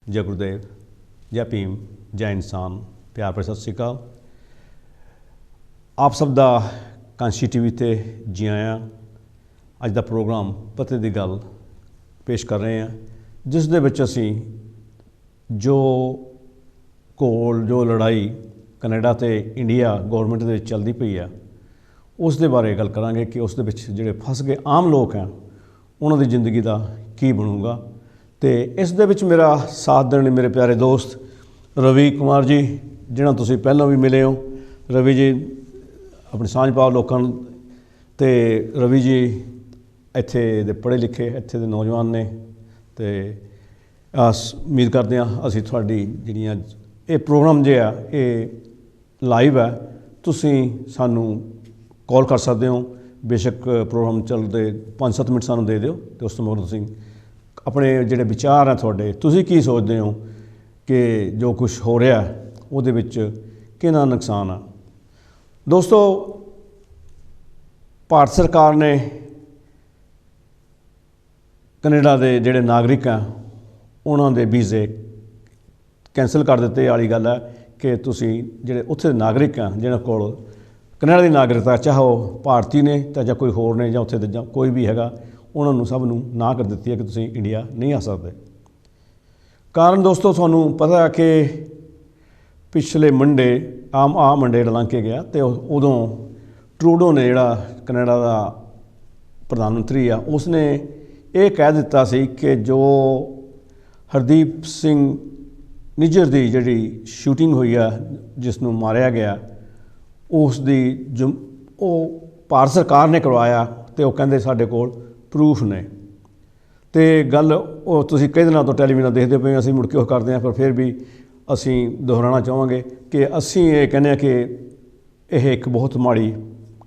जय गुरुदेव, जय भीम, जय इंसान, प्यार भरी सत श्री अकाल। आप सब दा कांशी टीवी ते जी आया। अज दा प्रोग्राम पते दी गल पेश कर रहे हैं, जिस दे विच असीं जो घोल जो लड़ाई कनेडा ते इंडिया गौरमेंट दे विच चलदी पई है उस दे बारे गल करांगे कि उस दे विच जिहड़े फस गए आम लोग हैं उन्हां दी जिंदगी दा की बनूगा। तो इस दे विच मेरा साथ देने मेरे प्यारे दोस्त रवि कुमार जी, जिन्हां तुसीं पहलां भी मिले हो। रवि जी अपनी सांझ पाओ लोकां नूं। ते रवि जी इत्थे दे पढ़े लिखे इत्थे दे नौजवान ने, तो उम्मीद करते हैं असीं तुहाडी जिहड़ियां ये प्रोग्राम जो है ये लाइव है, तुसीं सानूं कॉल कर सकते हो। बेशक प्रोग्राम चलते 5-7 मिनट सानूं दे दिओ, तो उस तो मगरों तुसीं अपने जिहड़े विचार हैं तुहाडे, तुसीं की सोचते हो कि जो कुछ हो रहा है उहदे विच किहदा नुकसान है। दोस्तों, भारत सरकार ने कनेडा के जिहड़े नागरिक हैं उन्हां दे वीज़े कैंसल कर दिते वाली गल है कि तुसीं जिहड़े उत्थे दे नागरिक हैं जिन्हां कोल कनेडा की नागरिकता, चाहे वो भारतीय ने चाहे कोई होर ने जां उत्थे दे कोई भी हैगा, उन्होंने सब नूं ना कर दी है कि तुसीं इंडिया नहीं आ सकते। कारण दोस्तों तुहानूं पता है कि पिछले मंडे मंडे लंघ के गया, तो उदों ट्रूडो ने जिहड़ा कनेडा का प्रधानमंत्री आ उसने ये कह दिता सी कि जो हरदीप सिंह निज्जर की जिहड़ी शूटिंग हुई है जिसनूं मारिया गया उसकी भारत सरकार ने करवाया, तो वह कहंदे साडे कोल प्रूफ ने। तो गल तुसीं कई दिनों तो टैलीविजन देखते पे असीं मुड़ के करते हैं, पर फिर भी असीं दोहराना चाहांगे कि असीं ये कहने कि यह एक बहुत माड़ी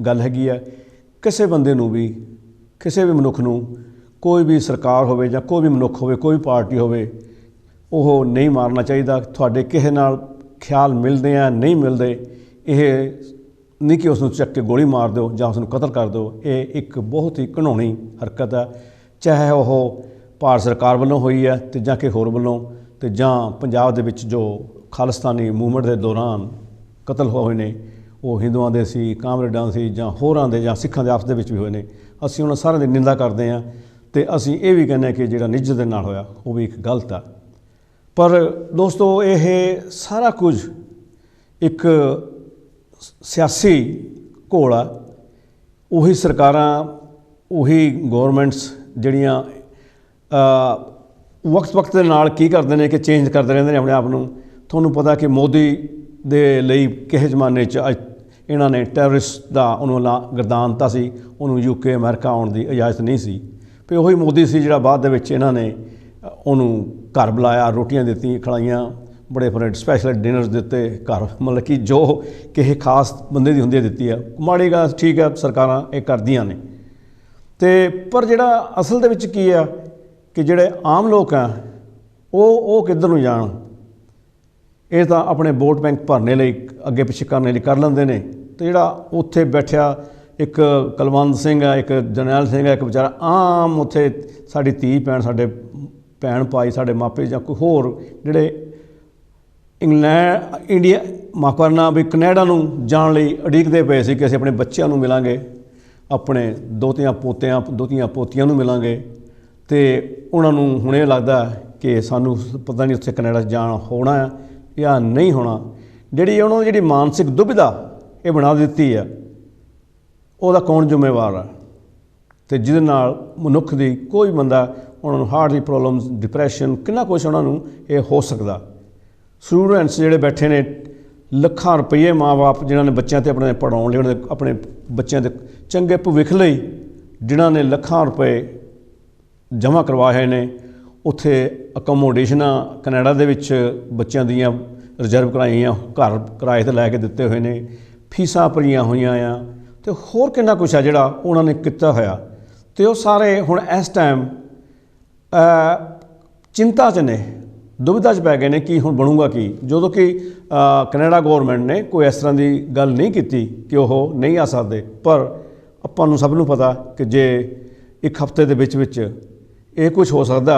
गल हैगी है। किसी बंदे नूं भी किसी भी मनुख नूं कोई भी सरकार होवे जां कोई भी मनुख होवे कोई पार्टी होवे ओह नहीं मारना चाहिए। तुहाडे किसे नाल ख्याल मिलते हैं नहीं मिलते, यह नहीं कि उसनूं चक के गोली मार दो जां उसनूं कतल कर दो। ये एक बहुत ही घिनौनी हरकत है, चाहे वह भारत सरकार वालों हुई है तो जां कि होर वालों, तो जां पंजाब दे विच जो खालिस्तानी मूवमेंट के दौरान कतल होए ने वो हिंदुआं दे सी, कामरेडां सी जां होरां दे जां सिखां दे आपस दे विच भी होए ने। असीं उन्हां सारिआं दी निंदा करते हैं, तो असीं ये भी कहने कि जिहड़ा निज्जर दे नाल होया वो भी एक गलत है। पर दोस्तों यह सारा कुछ एक सियासी घोल आ। उही सरकारां उही गौरमेंट्स जिहड़ियां वक्त वक्त दे नाल की करदे ने कि चेंज करते रहंदे ने अपने आप नूं। तुहानूं पता कि मोदी दे लई किस जमाने च इन्हां ने टैररिस्ट दा उन्होंने गर्दानता सी, उन्होंने यूके अमेरिका आउण दी इजाजत नहीं सी। फिर वही मोदी सी जिहड़ा बाद दे विच इन्हां ने उन्होंने घर बुलाया, रोटियां दित्तियां खिलाइयां, बड़े बड़े स्पैशल डिनर्स दिते घर, मतलब कि जो किसी खास बंदे की होंदी दित्ती है। माड़ी गल ठीक है, सरकारां ये करदियां ने। तो पर जिहड़ा असल दे विच की है कि जिहड़े आम लोग हैं वो किधर नूं जाण। ये तो अपने वोट बैंक भरने लई अगे पिछे करने लई कर लैंदे ने। तो जिहड़ा उत्थे बैठिया एक कुलवंत सिंह है, एक जरनैल सिंह है, एक बेचारा आम उत्थे साडी धी भैन साडे भैन भाई साडे मापे जां कोई होर जिहड़े इंग्लैंड इंडिया माफ करना भी कनेडा नूं जाण लई उड़ीकदे पे सी कि असीं अपने बच्चों नूं मिलांगे, अपने दोतियां पोतियां नूं मिलांगे। तो उन्हां नूं हुण इह लगदा कि सानूं पता नहीं उत्थे कनेडा जाण होना है या नहीं होना। जिहड़ी उन्हां दी जिहड़ी मानसिक दुविधा ये बना दित्ती है ਉਹਦਾ कौन जिम्मेवार है। तो जिहदे नाल मनुख दी कोई बंदा उन्होंने हार्ट की प्रॉब्लम्स, डिप्रैशन, कितना कुछ उन्होंने ये हो सकता। स्टूडेंट्स जिहड़े बैठे ने ਲੱਖਾਂ रुपये माँ बाप जिन्होंने बच्चों से अपने पढ़ाने लिए अपने बच्चों के चंगे भविख लई जिन्हों ने ਲੱਖਾਂ रुपये जमा करवाए ने। उत्थे अकोमोडेशनां कनेडा दे विच बच्चों दियां रिजर्व कराइयां, घर किराए ते लैके दिते हुए ने, फीसां भरियां होईयां आ, तो होर कितना कुछ है जिहड़ा उन्होंने किया होया। तो वो सारे हुण इस टाइम चिंता च ने, दुविधा च पै गए ने कि हुण बनूगा की। जो कि कनेडा गौरमेंट ने कोई इस तरह की गल नहीं की कि वह नहीं आ सकते, पर आपां नूं सब नूं पता कि जे एक हफ्ते दे विच ये कुछ हो सकता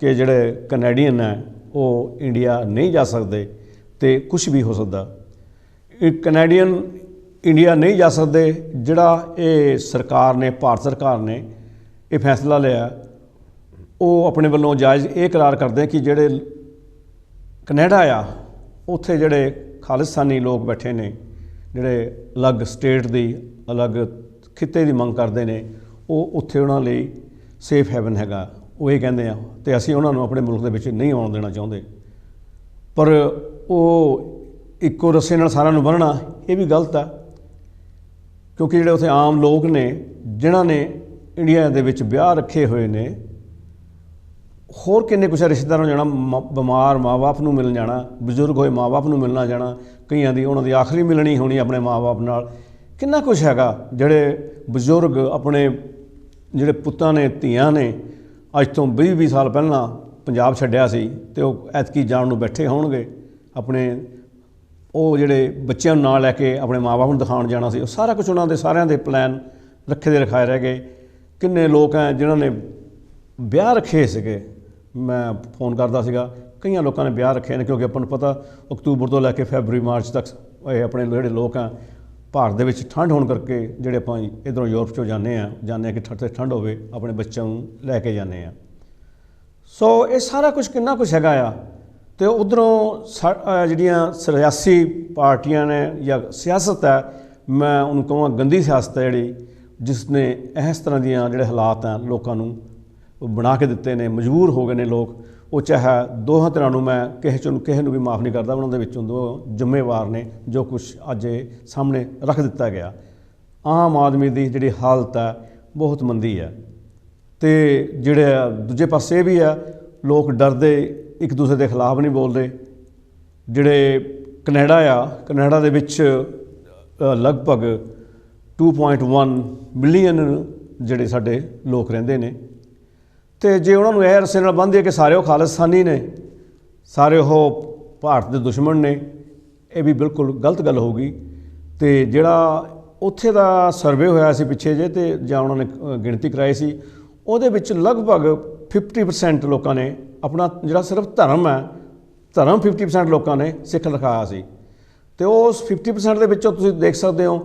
कि जिहड़े कनेडियन है वो इंडिया नहीं जा सकते तो कुछ भी हो सकता। कैनेडियन इंडिया नहीं जा सकते, जिहड़ा ये सरकार ने, भारत सरकार ने ये फैसला लिया, वो अपने वालों जायज़ ये करार करते हैं कि जिहड़े कनेडा आ उत्थे जिहड़े खालिस्तानी लोग बैठे ने, जिहड़े अलग स्टेट की अलग खिते की मंग करते हैं, वो उत्थे उन्हां लई सेफ हैवन हैगा, वो ये कहते हैं। तो असीं उन्हां नूं अपने मुल्क दे विच नहीं आउण देना चाहुंदे, पर वो इक्को रस्से नाल सारिआं नूं बन्नणा ये भी गलत है, क्योंकि जिहड़े उत्थे आम लोग ने जिन्हां ने इंडिया दे विच ब्याह रखे हुए ने, होर किन्ने कुछ रिश्तेदारों जाना, बीमार माँ बाप नूं मिलण जाना, बजुर्ग होए माँ बाप नूं मिलना जाना, कईयां दी उन्हां दी आखिरी मिलनी होनी अपने माँ बाप नाल, किन्ना कुछ हैगा। जिहड़े बजुर्ग अपने जिहड़े पुत्तां ने धीआं ने अज तो 20-20 साल पहलां पंजाब छड्डिया सी ते ओह ऐतकी जाण नूं बैठे होणगे, अपने ਉਹ ਜਿਹੜੇ ਬੱਚਿਆਂ ਨੂੰ ਨਾਲ ਲੈ ਕੇ ਆਪਣੇ ਮਾਂ ਬਾਪ ਨੂੰ ਦਿਖਾਉਣ ਜਾਣਾ ਸੀ, ਉਹ ਸਾਰਾ ਕੁਝ ਉਹਨਾਂ ਦੇ ਸਾਰਿਆਂ ਦੇ ਪਲਾਨ ਰੱਖੇ ਦੇ ਰਖਾਏ ਰਹਿ ਗਏ। ਕਿੰਨੇ ਲੋਕ ਹੈ ਜਿਨ੍ਹਾਂ ਨੇ ਵਿਆਹ ਰੱਖੇ ਸੀਗੇ, ਮੈਂ ਫੋਨ ਕਰਦਾ ਸੀਗਾ, ਕਈਆਂ ਲੋਕਾਂ ਨੇ ਵਿਆਹ ਰੱਖੇ ਨੇ, ਕਿਉਂਕਿ ਆਪਾਂ ਨੂੰ ਪਤਾ ਅਕਤੂਬਰ ਤੋਂ ਲੈ ਕੇ ਫੈਬਰਵਰੀ ਮਾਰਚ ਤੱਕ ਇਹ ਆਪਣੇ ਜਿਹੜੇ ਲੋਕ ਆ ਭਾਰਤ ਦੇ ਵਿੱਚ ਠੰਡ ਹੋਣ ਕਰਕੇ ਜਿਹੜੇ ਆਪਾਂ ਇੱਧਰੋਂ ਯੂਰਪ 'ਚੋਂ ਜਾਂਦੇ ਆ ਕਿ ਠੰਡ ਹੋਵੇ, ਆਪਣੇ ਬੱਚਿਆਂ ਨੂੰ ਲੈ ਕੇ ਜਾਂਦੇ ਆ। ਸੋ ਇਹ ਸਾਰਾ ਕੁਝ ਕਿੰਨਾ ਕੁਛ ਹੈਗਾ ਆ। तो उधरों जिहड़ियां सियासी पार्टियां ने या सियासत है, मैं उन्होंने कहूँगा गंदी सियासत है जिहड़ी, जिसने इस तरह दियां जिहड़े हालात हैं लोगों नूं बना के दिते ने, मजबूर हो गए ने लोग। वो चाहे दोहां तरह नूं, मैं किसी नूं भी माफ़ नहीं करता, उन्होंने विचों दो जिम्मेवार ने जो कुछ अज सामने रख दिता गया। आम आदमी की जिहड़ी हालत है बहुत मंदी है, तो जिहड़े दूजे पासे भी है लोग डरदे एक दूसरे के खिलाफ नहीं बोलते। जिहड़े कनेडा कनेडा दे विच लगभग 2.1 मिलियन जिहड़े साडे लोग रहिंदे ने, तो जे उन्होंने यह रस्से नाल बन्नदे कि सारे खालिस्तानी ने, सारे वो भारत के दुश्मन ने, यह भी बिल्कुल गलत गल होगी। तो जिहड़ा उत्थे दा सर्वे होया सी पिछे जे, तो जां उन्होंने गिणती कराई सी, उहदे विच लगभग 50% लोगों ने अपना जिहड़ा सिर्फ धर्म है, धर्म 50% लोगों ने सिख रखाया सी। तो उस 50% के विचों तुसीं देख सकते हो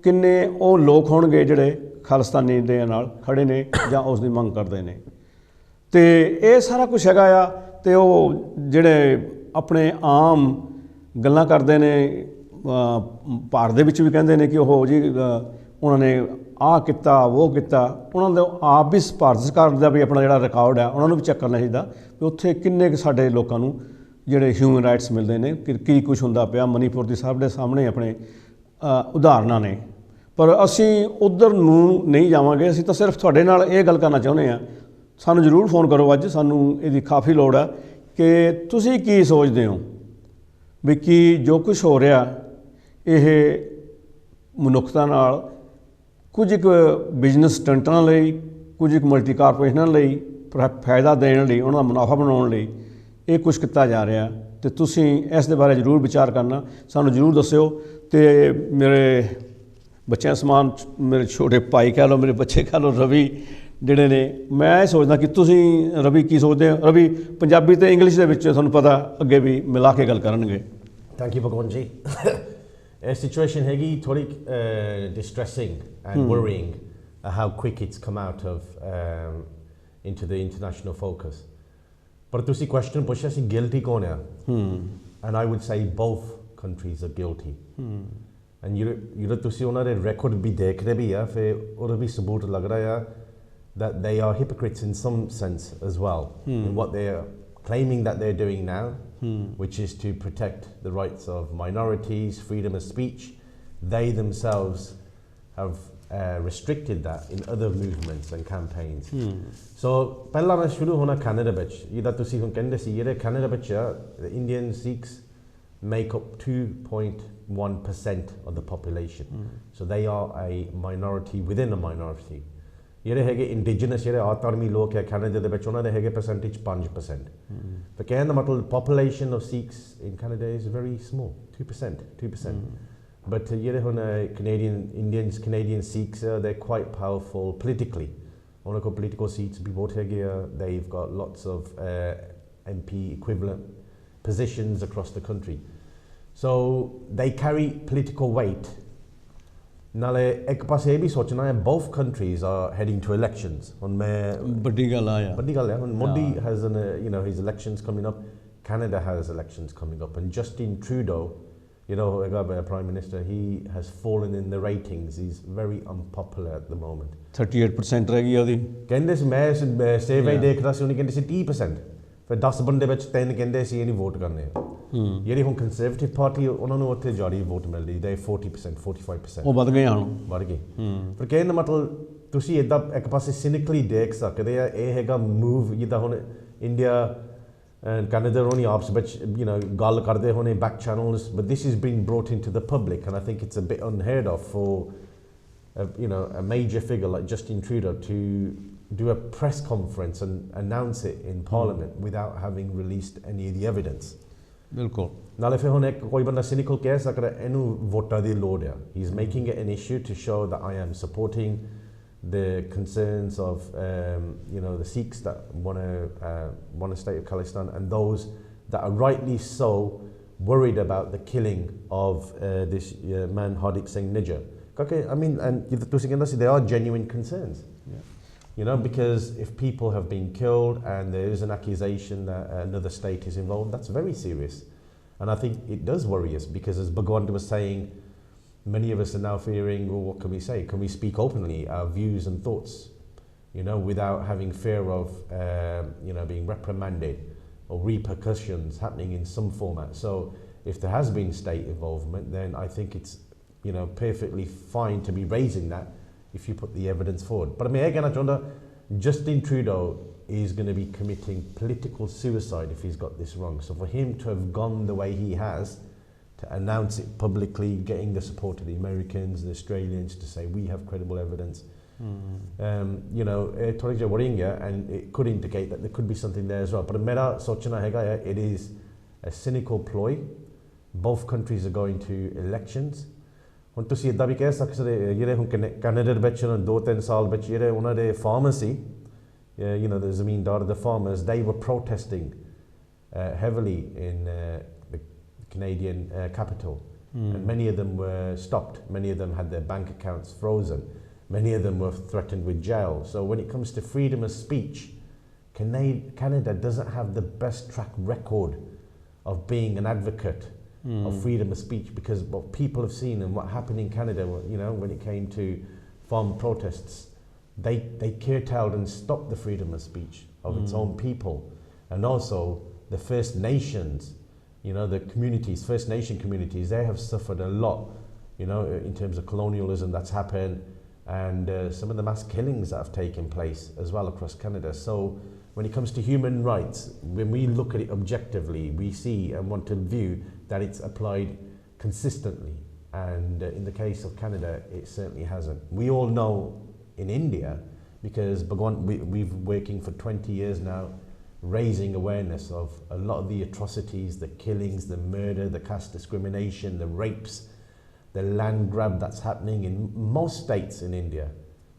किन्ने वो लोग होणगे जिहड़े खालिस्तानी दे नाल खड़े ने जां उस दी मंग करदे ने। तो ये सारा कुछ हैगा आ। तो वो जिहड़े अपने आम गल्लां करदे ने, भारत दे विच भी कहंदे ने कि ओह जी उन्होंने आ किता वो किता, उन्होंने आप भी भारत सरकार का भी अपना जिहड़ा रिकॉर्ड है उन्होंने भी चेक करना चाहिए भी उत्थे किन्ने साडे लोकां नूं जिहड़े ह्यूमन राइट्स मिलते हैं, की कुछ हुंदा पिया। मणीपुर की साडे सामने अपने उदाहरणां ने, पर असीं उधर नूं नहीं जावांगे। असीं तां सिर्फ तुहाडे नाल इह गल करना चाहुंदे आ, सानूं जरूर फोन करो, अज सानूं इहदी काफ़ी लोड़ है कि तुसीं की सोचदे हो भी कि जो कुछ हो रहा ये मनुखता नाल कुछ एक बिजनस स्टंटां लई, कुछ एक मल्टी कारपोरेशनां लई फायदा देने लई, उन्हां दा मुनाफा बनाउण लई ये कुछ किया जा रहा। तो तुसीं इस दे बारे जरूर विचार करना, सानूं जरूर दस्सिओ। तो मेरे बच्चों समान मेरे छोटे भाई कह लो, मेरे बच्चे कह लो, रवि जिहड़े ने, मैं सोचदा कि तुसीं रवि की सोचते हो? रवि पंजाबी ते इंग्लिश दे विच तुहानूं पता अगे भी मिला के गल करनगे। Thank you Bhagwant ji. Situation हैगी थोड़ी distressing and worrying how quick it's come out of into the international focus. But तुसी question पुछया सी guilty कौन है? And I would say both countries are guilty. And you तुसी उन्हां दे record भी देख रहे भी है, फिर और भी सबूत लग रहा है that they are hypocrites in some sense as well in what they are claiming that they're doing now, which is to protect the rights of minorities, freedom of speech. They themselves have restricted that in other movements and campaigns. So पहला मैं शुरू होना Canada विच, ये तुसी हुण कहंदे सी ये Canada which the Indian Sikhs make up 2.1% of the population. So they are a minority within a minority. ਜਿਹੜੇ ਹੈਗੇ ਇੰਡੀਜਨਸ ਜਿਹੜੇ ਆਤਰਮੀ ਲੋਕ ਹੈ ਕੈਨੇਡਾ ਦੇ ਵਿੱਚ, ਉਹਨਾਂ ਦੇ ਹੈਗੇ percentage 5%. ਤਾਂ ਕਹਿਣ ਦਾ ਮਤਲਬ population of Sikhs in Canada is very small, 2%. But ਜਿਹੜੇ ਹੁਣ Canadian Sikhs, they're quite powerful politically. ਉਹਨਾਂ ਕੋਲ political seats ਵੀ ਬਹੁਤ ਹੈਗੇ ਆ, they've got lots of MP equivalent positions across the country. So they carry political weight. नाले एक पास ये भी सोचना है both countries are heading to elections. On बड़ी गल है Modi has his elections coming up. Canada has elections coming up, and Justin Trudeau, Prime Minister, he has fallen in the ratings. He's very unpopular at the moment. 38% रह गई ਉਹਦੀ ਕਹਿੰਦੇ ਸੀ ਮੈਂ survey ਦੇਖ ਰਿਹਾ ਸੀ ਉਹਨੇ ਕਹਿੰਦੇ ਸੀ 30%. ਫਿਰ 10 ਬੰਦੇ ਵਿੱਚ 3 ਕਹਿੰਦੇ ਸੀ ਇਹ ਨਹੀਂ ਵੋਟ ਕਰਨੇ ਜਿਹੜੀ ਹੁਣ ਕੰਜ਼ਰਵੇਟਿਵ ਪਾਰਟੀ ਉਹਨਾਂ ਨੂੰ ਉੱਥੇ ਜ਼ਿਆਦਾ ਵੋਟ ਮਿਲਦੀ ਦੇ 40% 45% ਉਹ ਵੱਧ ਗਏ ਹਨ ਵੱਧ ਗਏ ਪਰ ਕਹਿਣ ਦਾ ਮਤਲਬ ਤੁਸੀਂ ਇਦਾਂ ਇੱਕ ਪਾਸੇ ਸਿਨਿਕਲੀ ਦੇਖ ਸਕਦੇ ਆ ਇਹ ਹੈਗਾ ਮੂਵ ਜਿੱਦਾਂ ਹੁਣ India and Canada only opts but Gall ਕਰਦੇ ਹੋਣੇ back channels, but this is being brought into the public, and I think it's a bit unheard of for a major figure like Justin Trudeau to do a press conference and announce it in Parliament without having released any of the evidence. ਬਿਲਕੁਲ ਨਾਲੇ ਫਿਰ ਹੁਣ ਇੱਕ ਕੋਈ ਬੰਦਾ cynical ਕਹਿ ਸਕਦਾ ਇਹਨੂੰ ਵੋਟਾਂ ਦੀ ਲੋੜ ਆ. He's making it an issue to show that I am supporting the concerns of the Sikhs that want a state of Khalistan, and those that are rightly so worried about the killing of this man Hardik Singh Nijjar. Okay, I mean, and there are genuine concerns. Yeah. Because if people have been killed and there is an accusation that another state is involved, that's very serious. And I think it does worry us because, as Bhagwant was saying, many of us are now fearing, well, what can we say? Can we speak openly our views and thoughts, without having fear of, being reprimanded or repercussions happening in some format? So if there has been state involvement, then I think it's, perfectly fine to be raising that if you put the evidence forward. But I mean, again, Justin Trudeau is going to be committing political suicide if he's got this wrong. So for him to have gone the way he has, to announce it publicly, getting the support of the Americans, the Australians, to say we have credible evidence, worrying, and it could indicate that there could be something there as well. But it is a cynical ploy. Both countries are going to elections. ਹੁਣ ਤੁਸੀਂ ਇਦਾਂ ਵੀ ਕਹਿ ਸਕਦੇ ਜਿਹੜੇ ਹੁਣ Canada ਵਿੱਚ 2-3 ਸਾਲ ਵਿੱਚ ਜਿਹੜੇ ਉਹਨਾਂ ਦੇ farmers C the zamindar, the farmers, they were protesting heavily in the Canadian capital, and many of them were stopped. Many of them had their bank accounts frozen. Many of them were threatened with jail. So when it comes to freedom of speech, Canada doesn't have the best track record of being an advocate of freedom of speech, because what people have seen and what happened in Canada, when it came to farm protests, they curtailed and stopped the freedom of speech of its own people, and also the First Nations. The communities, First Nation communities, they have suffered a lot, in terms of colonialism that's happened, and some of the mass killings that have taken place as well across Canada. So when it comes to human rights, when we look at it objectively, we see and want to view that it's applied consistently. And in the case of Canada, it certainly hasn't. We all know in India, because we've been working for 20 years now, raising awareness of a lot of the atrocities, the killings, the murder, the caste discrimination, the rapes, the land grab that's happening in most states in India,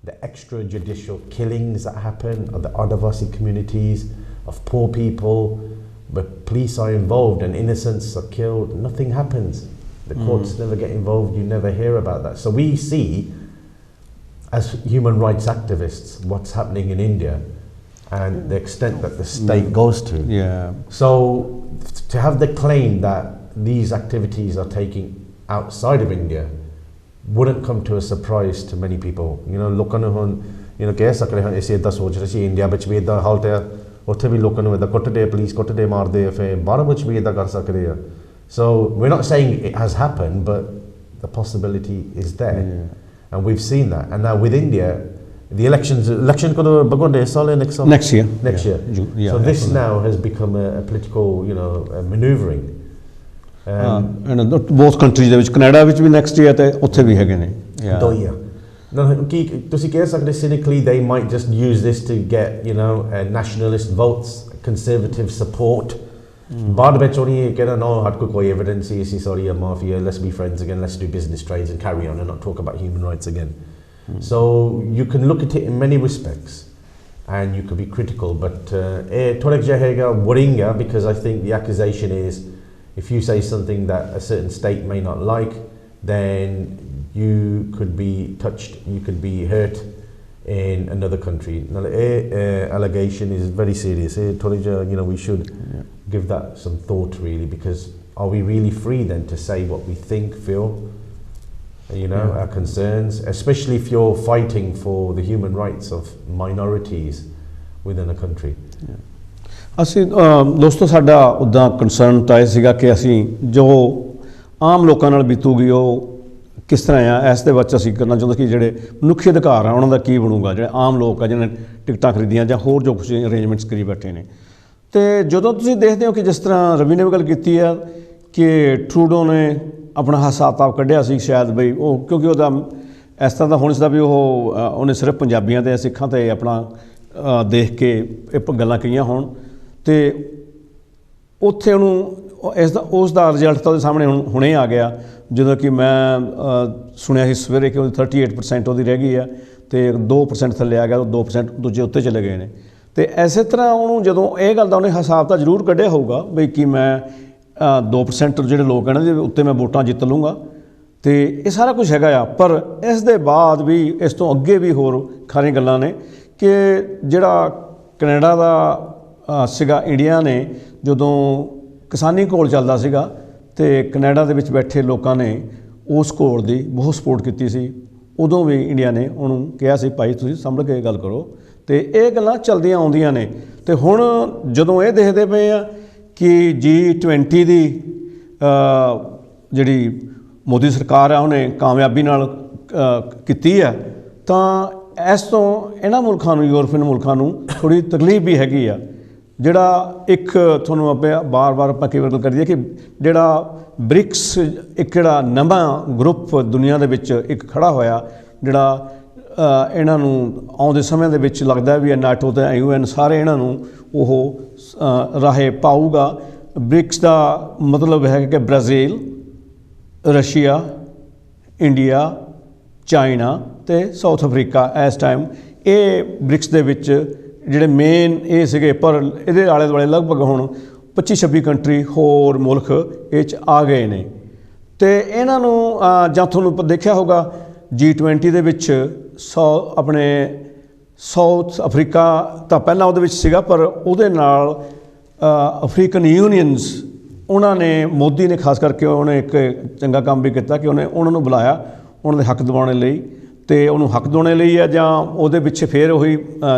the extrajudicial killings that happen of the Adivasi communities, of poor people, but police are involved and innocents are killed, nothing happens. The courts never get involved, you never hear about that. So we see, as human rights activists, what's happening in India and the extent that the state goes to. Yeah. So to have the claim that these activities are taking outside of India wouldn't come to a surprise to many people. ਲੋਕਾਂ ਨੂੰ ਹੁਣ ਕਹਿ ਸਕਦੇ ਹਾਂ ਅਸੀਂ ਇਦਾਂ ਸੋਚ ਰਹੇ ਸੀ ਇੰਡੀਆ ਵਿੱਚ ਵੀ ਇਦਾਂ ਹਾਲਤ ਹੈ, ਉੱਥੇ ਵੀ ਲੋਕਾਂ ਨੂੰ ਇਦਾਂ ਕੁੱਟਦੇ, ਪੁਲਿਸ ਕੁੱਟਦੇ, ਮਾਰਦੇ, ਫਿਰ ਬਾਹਰ ਵਿੱਚ ਵੀ ਇਦਾਂ ਕਰ ਸਕਦੇ ਆ. So we're not saying it has happened, but the possibility is there. And we've seen that. And now with India, the election could have begun next year. Yeah, so this now has become a political, a maneuvering. And both countries, ਦੇ ਵਿੱਚ Canada ਵਿੱਚ ਵੀ next year ਤੇ ਉੱਥੇ ਵੀ ਹੈਗੇ ਨੇ. ਤੁਸੀਂ ਕਹਿ ਸਕਦੇ cynically they might just use this to get, nationalist votes, conservative support. ਬਾਅਦ ਵਿੱਚ ਉਹਨੇ ਕਹਿਣਾ no, ਸਾਡੇ ਕੋਲ ਕੋਈ evidence he C, sorry, a mafia, let's be friends again, let's do business trades and carry on and not talk about human rights again. So you can look at it in many respects, and you could be critical, but थोड़ा जहेगा worrying because I think the accusation is if you say something that a certain state may not like, then you could be touched, you could be hurt in another country. Now, allegation is very serious. You know, we should give that some thought really, because are we really free then to say what we think, feel, you know, our concerns, especially if you're fighting for the human rights of minorities within a country? ਅਸੀਂ ਦੋਸਤੋ ਸਾਡਾ ਉੱਦਾਂ concern ਤਾਂ ਇਹ ਸੀਗਾ ਕਿ ਅਸੀਂ ਜੋ ਆਮ ਲੋਕਾਂ ਨਾਲ ਬੀਤੂਗੀ ਉਹ ਕਿਸ ਤਰ੍ਹਾਂ ਆ, ਇਸ ਦੇ ਵਿੱਚ ਅਸੀਂ ਕਰਨਾ ਚਾਹੁੰਦੇ ਕਿ ਜਿਹੜੇ ਮਨੁੱਖੀ ਅਧਿਕਾਰ ਆ ਉਹਨਾਂ ਦਾ ਕੀ ਬਣੂਗਾ, ਜਿਹੜੇ ਆਮ ਲੋਕ ਆ ਜਿਹਨਾਂ ਨੇ ਟਿਕਟਾਂ ਖਰੀਦੀਆਂ ਜਾਂ ਹੋਰ ਜੋ ਕੁਛ ਅਰੇਂਜਮੈਂਟਸ ਕਰੀ ਬੈਠੇ ਨੇ। ਅਤੇ ਜਦੋਂ ਤੁਸੀਂ ਦੇਖਦੇ ਹੋ ਕਿ ਜਿਸ ਤਰ੍ਹਾਂ ਰਵੀ ਨੇ ਵੀ ਗੱਲ ਕੀਤੀ ਆ ਕਿ ਟਰੂਡੋ ਨੇ ਆਪਣਾ ਹਿਸਾਬ ਕਿਤਾਬ ਕੱਢਿਆ ਸੀ ਸ਼ਾਇਦ ਬਈ ਉਹ, ਕਿਉਂਕਿ ਉਹਦਾ ਇਸ ਤਰ੍ਹਾਂ ਦਾ ਹੋ ਨਹੀਂ ਸਕਦਾ ਵੀ ਉਹਨੇ ਸਿਰਫ ਪੰਜਾਬੀਆਂ 'ਤੇ ਸਿੱਖਾਂ 'ਤੇ ਆਪਣਾ ਦੇਖ ਕੇ ਇਹ ਗੱਲਾਂ ਕਹੀਆਂ ਹੋਣ, ਅਤੇ ਉੱਥੇ ਉਹਨੂੰ ਉਸ ਦਾ ਰਿਜ਼ਲਟ ਤਾਂ ਉਹਦੇ ਸਾਹਮਣੇ ਹੁਣੇ ਆ ਗਿਆ, ਜਦੋਂ ਕਿ ਮੈਂ ਸੁਣਿਆ ਸੀ ਸਵੇਰੇ ਕਿ ਉਹਦੀ 38% ਉਹਦੀ ਰਹਿ ਗਈ ਆ ਅਤੇ 2% ਥੱਲੇ ਆ ਗਿਆ, 2% ਦੂਜੇ ਉੱਤੇ ਚਲੇ ਗਏ ਨੇ। ਅਤੇ ਇਸੇ ਤਰ੍ਹਾਂ ਉਹਨੂੰ ਜਦੋਂ ਇਹ ਗੱਲ ਦਾ ਉਹਨੇ ਹਿਸਾਬ ਤਾਂ ਜ਼ਰੂਰ ਕੱਢਿਆ ਹੋਊਗਾ ਬਈ ਕਿ ਮੈਂ 2% ਜਿਹੜੇ ਲੋਕ ਇਹਨਾਂ ਦੇ ਉੱਤੇ ਮੈਂ ਵੋਟਾਂ ਜਿੱਤ ਲੂੰਗਾ, ਅਤੇ ਇਹ ਸਾਰਾ ਕੁਛ ਹੈਗਾ ਆ। ਪਰ ਇਸ ਦੇ ਬਾਅਦ ਵੀ ਇਸ ਤੋਂ ਅੱਗੇ ਵੀ ਹੋਰ ਖਾਰੀਆਂ ਗੱਲਾਂ ਨੇ ਕਿ ਜਿਹੜਾ ਕੈਨੇਡਾ ਦਾ ਸੀਗਾ, ਇੰਡੀਆ ਨੇ ਜਦੋਂ ਕਿਸਾਨੀ ਘੋਲ ਚੱਲਦਾ ਸੀਗਾ ਅਤੇ ਕੈਨੇਡਾ ਦੇ ਵਿੱਚ ਬੈਠੇ ਲੋਕਾਂ ਨੇ ਉਸ ਘੋਲ ਦੀ ਬਹੁਤ ਸਪੋਰਟ ਕੀਤੀ ਸੀ। ਉਦੋਂ ਵੀ ਇੰਡੀਆ ਨੇ ਉਹਨੂੰ ਕਿਹਾ ਸੀ ਭਾਈ ਤੁਸੀਂ ਸੰਭਲ ਕੇ ਗੱਲ ਕਰੋ, ਅਤੇ ਇਹ ਗੱਲਾਂ ਚੱਲਦੀਆਂ ਆਉਂਦੀਆਂ ਨੇ। ਅਤੇ ਹੁਣ ਜਦੋਂ ਇਹ ਦੇਖਦੇ ਪਏ ਆ ਕਿ G20 ਦੀ ਜਿਹੜੀ ਮੋਦੀ ਸਰਕਾਰ ਆ ਉਹਨੇ ਕਾਮਯਾਬੀ ਨਾਲ ਕੀਤੀ ਆ, ਤਾਂ ਇਸ ਤੋਂ ਇਹਨਾਂ ਮੁਲਕਾਂ ਨੂੰ, ਯੂਰਪੀਅਨ ਮੁਲਕਾਂ ਨੂੰ ਥੋੜ੍ਹੀ ਤਕਲੀਫ ਵੀ ਹੈਗੀ ਆ। ਜਿਹੜਾ ਇੱਕ ਤੁਹਾਨੂੰ ਆਪਾਂ ਬਾਰ-ਬਾਰ ਆਪਾਂ ਕਈ ਵਾਰ ਗੱਲ ਕਰੀਏ ਕਿ ਜਿਹੜਾ ਬ੍ਰਿਕਸ ਇੱਕ ਜਿਹੜਾ ਨਵਾਂ ਗਰੁੱਪ ਦੁਨੀਆ ਦੇ ਵਿੱਚ ਇੱਕ ਖੜ੍ਹਾ ਹੋਇਆ, ਜਿਹੜਾ ਇਹਨਾਂ ਨੂੰ ਆਉਂਦੇ ਸਮੇਂ ਦੇ ਵਿੱਚ ਲੱਗਦਾ ਵੀ ਨਾਟੋ ਅਤੇ UN ਸਾਰੇ ਇਹਨਾਂ ਨੂੰ ਉਹ ਰਾਹੇ ਪਾਊਗਾ। ਬ੍ਰਿਕਸ ਦਾ ਮਤਲਬ ਹੈ ਕਿ ਬ੍ਰਾਜ਼ੀਲ, ਰਸ਼ੀਆ, ਇੰਡੀਆ, ਚਾਈਨਾ ਅਤੇ ਸਾਊਥ ਅਫਰੀਕਾ ਇਸ ਟਾਈਮ ਇਹ ਬ੍ਰਿਕਸ ਦੇ ਵਿੱਚ ਜਿਹੜੇ ਮੇਨ ਇਹ ਸੀਗੇ। ਪਰ ਇਹਦੇ ਆਲੇ ਦੁਆਲੇ ਲਗਭਗ ਹੁਣ 25-26 ਕੰਟਰੀ ਹੋਰ ਮੁਲਕ ਇਹ 'ਚ ਆ ਗਏ ਨੇ, ਅਤੇ ਇਹਨਾਂ ਨੂੰ ਜਾਂ ਤੁਹਾਨੂੰ ਦੇਖਿਆ ਹੋਊਗਾ G20 ਦੇ ਵਿੱਚ ਆਪਣੇ ਸਾਊਥ ਅਫਰੀਕਾ ਤਾਂ ਪਹਿਲਾਂ ਉਹਦੇ ਵਿੱਚ ਸੀਗਾ, ਪਰ ਉਹਦੇ ਨਾਲ ਅਫਰੀਕਨ ਯੂਨੀਅਨਸ ਉਹਨਾਂ ਨੇ, ਮੋਦੀ ਨੇ ਖਾਸ ਕਰਕੇ ਉਹਨੇ ਇੱਕ ਚੰਗਾ ਕੰਮ ਵੀ ਕੀਤਾ ਕਿ ਉਹਨੇ ਉਹਨਾਂ ਨੂੰ ਬੁਲਾਇਆ ਉਹਨਾਂ ਦੇ ਹੱਕ ਦਿਵਾਉਣ ਲਈ, ਅਤੇ ਉਹਨੂੰ ਹੱਕ ਦਿਵਾਉਣ ਲਈ ਆ ਜਾਂ ਉਹਦੇ ਪਿੱਛੇ ਫਿਰ ਉਹੀ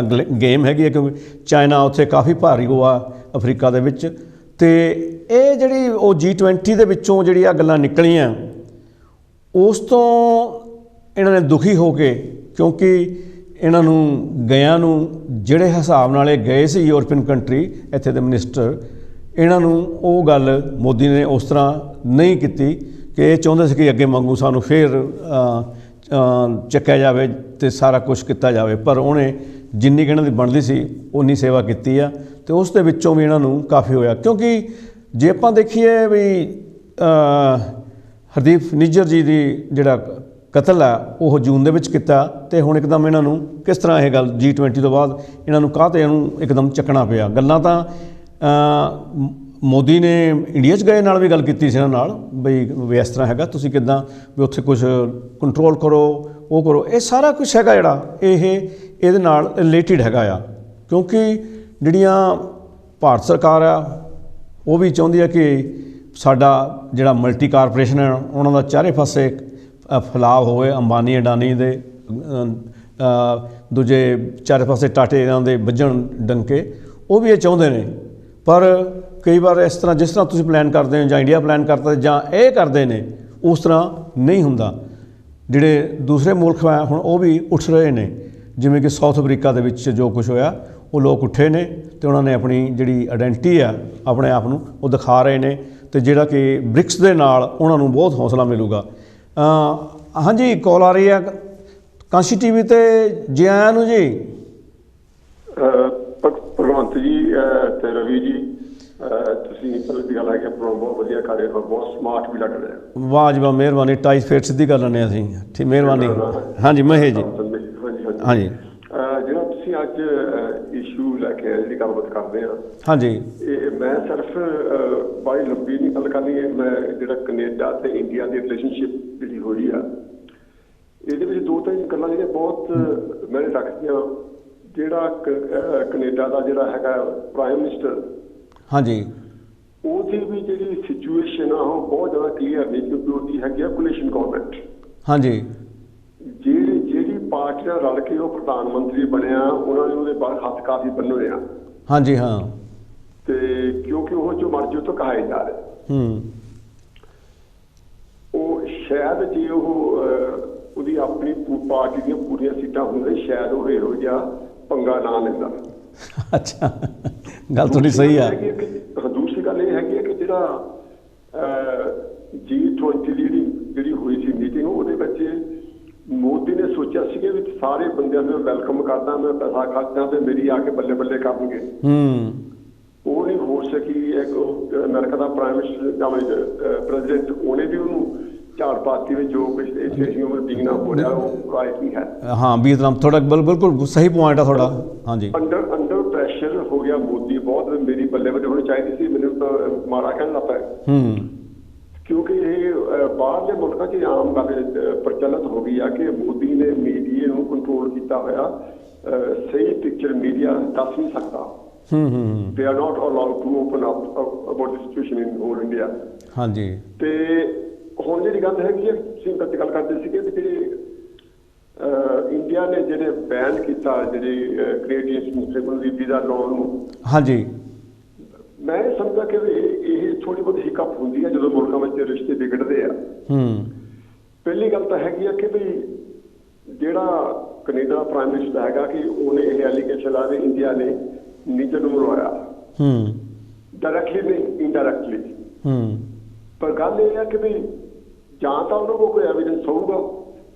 ਗੇਮ ਹੈਗੀ ਹੈ ਕਿਉਂਕਿ ਚਾਈਨਾ ਉੱਥੇ ਕਾਫੀ ਭਾਰੀ ਉਹ ਆ ਅਫਰੀਕਾ ਦੇ ਵਿੱਚ। ਅਤੇ ਇਹ ਜਿਹੜੀ ਉਹ G20 ਦੇ ਵਿੱਚੋਂ ਜਿਹੜੀ ਆ ਗੱਲਾਂ ਨਿਕਲੀਆਂ, ਉਸ ਤੋਂ ਇਹਨਾਂ ਨੇ ਦੁਖੀ ਹੋ ਕੇ, ਕਿਉਂਕਿ ਇਹਨਾਂ ਨੂੰ ਗਿਆਂ ਨੂੰ ਜਿਹੜੇ ਹਿਸਾਬ ਨਾਲ ਇਹ ਗਏ ਸੀ ਯੂਰਪੀਅਨ ਕੰਟਰੀ, ਇੱਥੇ ਦੇ ਮਿਨਿਸਟਰ, ਇਹਨਾਂ ਨੂੰ ਉਹ ਗੱਲ ਮੋਦੀ ਨੇ ਉਸ ਤਰ੍ਹਾਂ ਨਹੀਂ ਕੀਤੀ ਕਿ ਇਹ ਚਾਹੁੰਦੇ ਸੀ ਕਿ ਅੱਗੇ ਵਾਂਗੂ ਸਾਨੂੰ ਫਿਰ ਚੱਕਿਆ ਜਾਵੇ ਅਤੇ ਸਾਰਾ ਕੁਛ ਕੀਤਾ ਜਾਵੇ। ਪਰ ਉਹਨੇ ਜਿੰਨੀ ਕਿ ਇਹਨਾਂ ਦੀ ਬਣਦੀ ਸੀ ਉਨੀ ਸੇਵਾ ਕੀਤੀ ਆ, ਅਤੇ ਉਸ ਦੇ ਵਿੱਚੋਂ ਵੀ ਇਹਨਾਂ ਨੂੰ ਕਾਫੀ ਹੋਇਆ। ਕਿਉਂਕਿ ਜੇ ਆਪਾਂ ਦੇਖੀਏ ਵੀ ਹਰਦੀਪ ਨਿੱਜਰ ਜੀ ਦੀ ਜਿਹੜਾ ਕਤਲ ਆ ਉਹ ਜੂਨ ਦੇ ਵਿੱਚ ਕੀਤਾ, ਅਤੇ ਹੁਣ ਇੱਕਦਮ ਇਹਨਾਂ ਨੂੰ ਕਿਸ ਤਰ੍ਹਾਂ ਇਹ ਗੱਲ G20 ਤੋਂ ਬਾਅਦ ਇਹਨਾਂ ਨੂੰ ਕਾਹਤੇ ਇਹਨੂੰ ਇੱਕਦਮ ਚੱਕਣਾ ਪਿਆ। ਗੱਲਾਂ ਤਾਂ ਮੋਦੀ ਨੇ ਇੰਡੀਆ 'ਚ ਗਏ ਨਾਲ ਵੀ ਗੱਲ ਕੀਤੀ ਸੀ ਇਹਨਾਂ ਨਾਲ ਵੀ ਇਸ ਤਰ੍ਹਾਂ ਹੈਗਾ, ਤੁਸੀਂ ਕਿੱਦਾਂ ਵੀ ਉੱਥੇ ਕੁਛ ਕੰਟਰੋਲ ਕਰੋ, ਉਹ ਕਰੋ। ਇਹ ਸਾਰਾ ਕੁਛ ਹੈਗਾ ਜਿਹੜਾ ਇਹਦੇ ਨਾਲ ਰਿਲੇਟਿਡ ਹੈਗਾ ਆ, ਕਿਉਂਕਿ ਜਿਹੜੀਆਂ ਭਾਰਤ ਸਰਕਾਰ ਆ ਉਹ ਵੀ ਚਾਹੁੰਦੀ ਆ ਕਿ ਸਾਡਾ ਜਿਹੜਾ ਮਲਟੀ ਕਾਰਪੋਰੇਸ਼ਨ ਹੈ ਉਹਨਾਂ ਦਾ ਚਾਰੇ ਪਾਸੇ ਫੈਲਾਅ ਹੋਵੇ, ਅੰਬਾਨੀ ਅਡਾਨੀ ਦੇ ਦੂਜੇ ਚਾਰੇ ਪਾਸੇ ਟਾਟੇ ਇਹਨਾਂ ਦੇ ਵੱਜਣ ਡੰਕੇ, ਉਹ ਵੀ ਇਹ ਚਾਹੁੰਦੇ ਨੇ। ਪਰ ਕਈ ਵਾਰ ਇਸ ਤਰ੍ਹਾਂ ਜਿਸ ਤਰ੍ਹਾਂ ਤੁਸੀਂ ਪਲਾਨ ਕਰਦੇ ਹੋ ਜਾਂ ਇੰਡੀਆ ਪਲਾਨ ਕਰਦਾ ਜਾਂ ਇਹ ਕਰਦੇ ਨੇ ਉਸ ਤਰ੍ਹਾਂ ਨਹੀਂ ਹੁੰਦਾ। ਜਿਹੜੇ ਦੂਸਰੇ ਮੁਲਕ ਹੈ ਹੁਣ ਉਹ ਵੀ ਉੱਠ ਰਹੇ ਨੇ, ਜਿਵੇਂ ਕਿ ਸਾਊਥ ਅਫਰੀਕਾ ਦੇ ਵਿੱਚ ਜੋ ਕੁਛ ਹੋਇਆ ਉਹ ਲੋਕ ਉੱਠੇ ਨੇ ਅਤੇ ਉਹਨਾਂ ਨੇ ਆਪਣੀ ਜਿਹੜੀ ਆਇਡੈਂਟੀਟੀ ਆ ਆਪਣੇ ਆਪ ਨੂੰ ਉਹ ਦਿਖਾ ਰਹੇ ਨੇ, ਅਤੇ ਜਿਹੜਾ ਕਿ ਬ੍ਰਿਕਸ ਦੇ ਨਾਲ ਉਹਨਾਂ ਨੂੰ ਬਹੁਤ ਹੌਸਲਾ ਮਿਲੂਗਾ। ਹਾਂਜੀ, ਕਾਲ ਆ ਰਹੀ ਹੈ ਕਾਂਸ਼ੀ TV 'ਤੇ, ਜੀ ਆਇਆਂ ਨੂੰ ਜੀ। ਭਗਵੰਤ ਜੀ ਅਤੇ ਰਵੀ ਜੀ, ਤੁਸੀਂ ਪਹਿਲਾਂ ਦੀ ਗੱਲ ਹੈ ਕਿ ਪ੍ਰੋਗਰਾਮ ਬਹੁਤ ਵਧੀਆ ਕਰ ਰਹੇ ਹੋ, ਬਹੁਤ ਸਮਾਰਟ ਵੀ ਲੱਗ ਰਿਹਾ। ਵਾਹ ਜੀ ਵਾਹ, ਮਿਹਰਬਾਨੀ। ਟਾਈ ਫੇਰ ਸਿੱਧੀ ਕਰ ਲੈਂਦੇ ਅਸੀਂ, ਠੀਕ, ਮਿਹਰਬਾਨੀ। ਹਾਂਜੀ ਮਹੇਸ਼ ਜੀ। ਹਾਂਜੀ ਹਾਂਜੀ ਹਾਂਜੀ, ਜਿਹੜਾ ਤੁਸੀਂ ਅੱਜ ਕਰਦੇ ਹਾਂ। ਹਾਂਜੀ मैं सिर्फ बड़ी लंबी नहीं गल करनी है। मैं जो कनेडा ते इंडिया की रिलेशनशिप जी हुई है ये दो तीन गल्लां जिहड़ियां बहुत मैंने रखदियां। जिहड़ा कनेडा का जिहड़ा हैगा प्राइम मिनिस्टर, हाँ जी, ਉਹਦੀ भी जी सिचुएशन आ बहुत ज़्यादा क्लीयर नहीं, क्योंकि ਉਹਦੀ हैगी कोलिशन गवर्नमेंट। हाँ जी, ਜਿਹੜੀ पार्टी ਨਾਲ रल के ਉਹ प्रधान मंत्री बनया उन्होंने ਉਹਦੇ ਬਾਹਰ ਹੱਥ ਕਾਫੀ ਬੰਨੇ ਹੋਏ ਆ। हाँ जी, हाँ, ਤੇ ਕਿਉਂਕਿ ਉਹ ਜੋ ਮਰਜ਼ੀ ਉਹ ਤੋਂ ਕਹਾਏ ਜਾ ਰਹੇ। ਉਹ ਸ਼ਾਇਦ ਜੇ ਉਹ ਉਹਦੀ ਆਪਣੀ ਪਾਰਟੀ ਦੀਆਂ ਪੂਰੀਆਂ ਸੀਟਾਂ ਹੁੰਦੇ ਸ਼ਾਇਦ ਉਹ ਇਹੋ ਜਿਹਾ ਪੰਗਾ ਨਾ ਲੈਂਦਾ। अच्छा, गल थोड़ी सही है। दूसरी गल ये हैगी कि ਜਿਹੜਾ G20 ਦੀ ਜਿਹੜੀ ਹੋਈ ਸੀ ਮੀਟਿੰਗ ਉਹਦੇ ਵਿੱਚ ਮੋਦੀ ਨੇ ਸੋਚਿਆ ਸੀ ਕਿ ਸਾਰੇ ਬੰਦਿਆਂ ਨੂੰ ਵੈਲਕਮ ਕਰਦਾ, ਮੈਂ ਪੈਸਾ ਖਰਚਦਾ ਤੇ ਮੇਰੀ ਆ ਕੇ ਬੱਲੇ ਬੱਲੇ ਕਰਨਗੇ। ਉਹ ਨਹੀਂ ਹੋ ਸਕੀ। ਇੱਕ ਅਮਰੀਕਾ ਦਾ ਪ੍ਰਾਈਮ ਮਿਨਿਸਟਰ ਪ੍ਰੈਜ਼ੀਡੈਂਟ ਉਹਨੇ ਵੀ ਉਹਨੂੰ ਝਾੜ ਪਾਤੀ ਵਿੱਚ ਜੋ ਕੁਝ ਇਸ ਉਮਰ ਪੀਣਾ ਹੋ ਰਿਹਾ ਉਹ ਰਾਈਟ ਨਹੀਂ ਹੈ। हाँ बीतराम थोड़ा बिल्कुल सही पॉइंट है थोड़ा। हाँ जी, अंडर ਪ੍ਰੈਸ਼ਰ ਹੋ ਗਿਆ ਮੋਦੀ ਬਹੁਤ। ਮੇਰੀ ਬੱਲੇ ਬੱਲੇ ਹੋਣੀ ਚਾਹੀਦੀ ਸੀ, ਮੈਨੂੰ ਤਾਂ ਮਾੜਾ ਕਹਿਣ ਲੱਗ ਪਿਆ। ਕਿਉਂਕਿ ਇਹ ਬਾਹਰਲੇ ਮੁਲਕਾਂ 'ਚ ਆਮ ਗੱਲ ਪ੍ਰਚਲਿਤ ਹੋ ਗਈ ਆ ਕਿ ਮੋਦੀ ਨੇ ਮੀਡੀਆ ਨੂੰ ਕੰਟਰੋਲ ਕੀਤਾ ਹੋਇਆ। ਸਹੀ ਪਿਕਚਰ ਮੀਡੀਆ ਦੱਸ ਨਹੀਂ ਸਕਦਾ। they are not allowed to open up about the situation in whole India। हाँ जी, ਤੇ ਹੁਣ ਜਿਹੜੀ ਗੱਲ ਹੈਗੀ ਹੈ ਤੁਸੀਂ ਵਿੱਚ ਗੱਲ ਕਰਦੇ ਸੀਗੇ ਕਿ ਜਿਹੜੇ ਇੰਡੀਆ ਨੇ ਜਿਹੜੇ ਬੈਨ ਕੀਤਾ ਜਿਹੜੇ ਕ੍ਰੀਏਟਿਵ ਦੀ ਵੀਜ਼ਾ ਲਾਉਣ ਨੂੰ। हाँ जी, ਮੈਂ ਸਮਝਦਾ ਕਿ ਇਹ ਥੋੜੀ ਬਹੁਤ ਹਿਕਅਪ ਹੁੰਦੀ ਹੈ ਜਦੋਂ ਮੁਲਕਾਂ ਵਿੱਚ ਰਿਸ਼ਤੇ ਵਿਗੜਦੇ ਆ। ਪਹਿਲੀ ਗੱਲ ਤਾਂ ਹੈਗੀ ਆ ਕਿ ਵੀ ਜਿਹੜਾ ਕੈਨੇਡਾ ਦਾ ਪ੍ਰਾਈਮ ਮਿਨਿਸਟਰ ਹੈਗਾ ਕਿ ਉਹਨੇ ਇਹ ਐਲੀਗੇਸ਼ਨ ਲਾ ਕੇ ਇੰਡੀਆ ਨੇ ਨੀਚੇ ਨੂੰ ਮਰਵਾਇਆ ਡਾਇਰੈਕਟਲੀ ਨਹੀਂ ਇਨਡਾਇਰੈਕਟਲੀ। ਪਰ ਗੱਲ ਇਹ ਹੈ ਕਿ ਵੀ ਜਾਂ ਤਾਂ ਉਹਨਾਂ ਕੋਲ ਕੋਈ ਐਵੀਡੈਂਸ ਹੋਊਗਾ,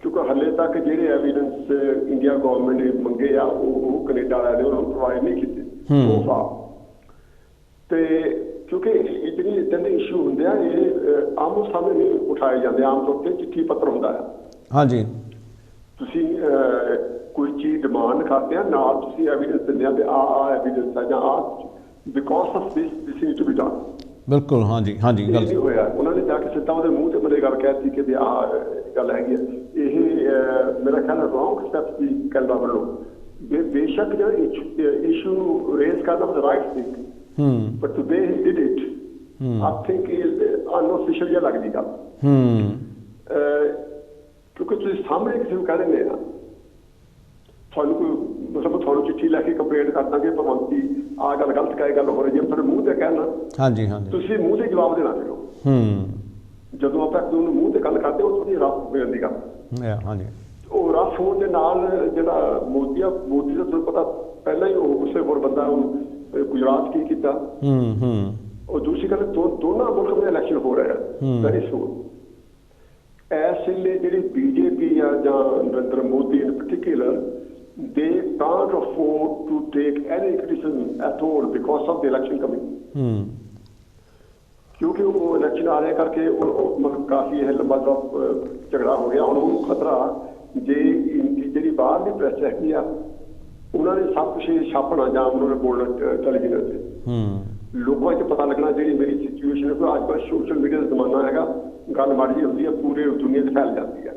ਕਿਉਂਕਿ ਹਾਲੇ ਤੱਕ ਜਿਹੜੇ ਐਵੀਡੈਂਸ ਇੰਡੀਆ ਗਵਰਨਮੈਂਟ ਨੇ ਮੰਗੇ ਆ ਉਹ ਕੈਨੇਡਾ ਵਾਲਿਆਂ ਨੇ ਉਹਨਾਂ ਨੂੰ ਪ੍ਰੋਵਾਈਡ ਨਹੀਂ ਕੀਤੇ। ਤੇ ਕਿਉਂਕਿ ਇਤਨੀ ਇਦਾਂ ਦੇ ਇਸ਼ੂ ਹੁੰਦੇ ਆ ਇਹ ਆਮੋ ਸਾਹਮਣੇ ਨਹੀਂ ਉਠਾਏ ਜਾਂਦੇ। ਆਮ ਤੌਰ 'ਤੇ ਚਿੱਠੀ ਪੱਤਰ ਹੁੰਦਾ ਹੈ। ਹਾਂਜੀ, ਤੁਸੀਂ ਕੋਈ ਚੀਜ਼ ਡਿਮਾਂਡ ਕਰਦੇ ਆ ਨਾਲ ਤੁਸੀਂ ਐਵੀਡੈਂਸ ਦਿੰਦੇ ਆ ਵੀ ਆ ਐਵੀਡੈਂਸ ਹੈ ਜਾਂ ਆ because of this need to be done. ਬਿਲਕੁਲ, ਹਾਂਜੀ ਹਾਂਜੀ, ਗੱਲ ਨਹੀਂ ਹੋਇਆ। ਉਹਨਾਂ ਨੇ ਜਾ ਕੇ ਸਿੱਧਾ ਉਹਦੇ ਮੂੰਹ ਤੇ ਮੇਰੇ ਗੱਲ ਕਹਿਤੀ ਕਿ ਵੀ ਆਹ ਗੱਲ ਹੈਗੀ ਹੈ। ਇਹ ਮੇਰਾ ਖਿਆਲ ਹੈ ਰੌਂਗ ਸਟੈਪ ਦੀ ਕੈਨੇਡਾ ਵੱਲੋਂ। ਬੇਸ਼ੱਕ ਜਿਹੜਾ ਇਸ਼ੂ ਨੂੰ ਰੇਜ਼ ਕਰਨਾ was right thing, but the way he did it, I think is unofficial ਜਿਹਾ ਲੱਗਦੀ ਗੱਲ। ਕਿਉਂਕਿ ਤੁਸੀਂ ਸਾਹਮਣੇ ਕਿਸੇ ਨੂੰ ਕਹਿ ਦਿੰਦੇ ਆ ਤੁਹਾਨੂੰ ਕੋਈ ਮਤਲਬ ਤੁਹਾਨੂੰ ਚਿੱਠੀ ਲੈ ਕੇ ਕੰਪਲੇਂਟ ਕਰ ਦਾਂਗੇ ਭਗਵੰਤੀ ਆਹ ਗੱਲ ਗਲਤ ਕਹੇ ਗੱਲ ਹੋ ਰਹੀ ਹੈ, ਤੁਹਾਡੇ ਮੂੰਹ ਤੇ ਕਹਿਣਾ। ਹਾਂਜੀ ਹਾਂਜੀ, ਤੁਸੀਂ ਮੂੰਹ ਤੇ ਜਵਾਬ ਦੇਣਾ ਫਿਰ। ਜਦੋਂ ਆਪਾਂ ਇੱਕ ਦੂਜੇ ਨੂੰ ਮੂੰਹ ਤੇ ਗੱਲ ਕਰਦੇ ਉਹ ਥੋੜੀ ਰਫ ਹੋ ਜਾਂਦੀ ਗੱਲ। ਹਾਂਜੀ, ਉਹ ਰਫ ਹੋਣ ਦੇ ਨਾਲ ਜਿਹੜਾ ਮੋਦੀ ਦਾ ਤੁਹਾਨੂੰ ਪਤਾ ਪਹਿਲਾਂ ਹੀ ਉਹ ਗੁੱਸੇਖੋਰ ਬੰਦਾ ਗੁਜਰਾਤ ਕੀ ਕੀਤਾ। ਉਹ ਦੂਸਰੀ ਗੱਲ ਦੋਨਾਂ ਮੁਲਕਾਂ ਦੇ ਇਲੈਕਸ਼ਨ ਹੋ ਰਿਹਾ ਵੈਰੀ ਸੂਨ। ਇਸ ਵੇਲੇ ਜਿਹੜੀ ਬੀਜੇਪੀ ਆ ਜਾਂ ਨਰਿੰਦਰ ਮੋਦੀ ਇਨ particular they can't afford to take any criticism at all because of the election coming। ਕਿਉਂਕਿ ਉਹ ਇਲੈਕਸ਼ਨ ਆ ਰਹੇ ਕਰਕੇ ਮਤਲਬ ਕਾਫੀ ਇਹ ਲੰਬਾ ਝਗੜਾ ਹੋ ਗਿਆ। ਹੁਣ ਉਹਨੂੰ ਖਤਰਾ ਜੇ ਜਿਹੜੀ ਬਾਹਰਲੀ ਪ੍ਰੈਸ ਹੈਗੀ ਆ ਉਹਨਾਂ ਨੇ ਸਭ ਕੁਛ ਛਾਪਣਾ ਜਾਂ ਉਹਨਾਂ ਨੇ ਬੋਲਣਾ ਟੈਲੀਵਿਜ਼ਨ ਤੇ ਲੋਕਾਂ 'ਚ ਪਤਾ ਲੱਗਣਾ ਜਿਹੜੀ ਮੇਰੀ ਸਿਚੁਏਸ਼ਨ ਹੈ। ਅੱਜ ਕੱਲ੍ਹ ਸੋਸ਼ਲ ਮੀਡੀਆ ਦਾ ਜ਼ਮਾਨਾ ਹੈਗਾ, ਗੱਲ ਮਾੜੀ ਜਿਹੀ ਹੁੰਦੀ ਹੈ ਪੂਰੇ ਦੁਨੀਆ 'ਚ ਫੈਲ ਜਾਂਦੀ ਹੈ।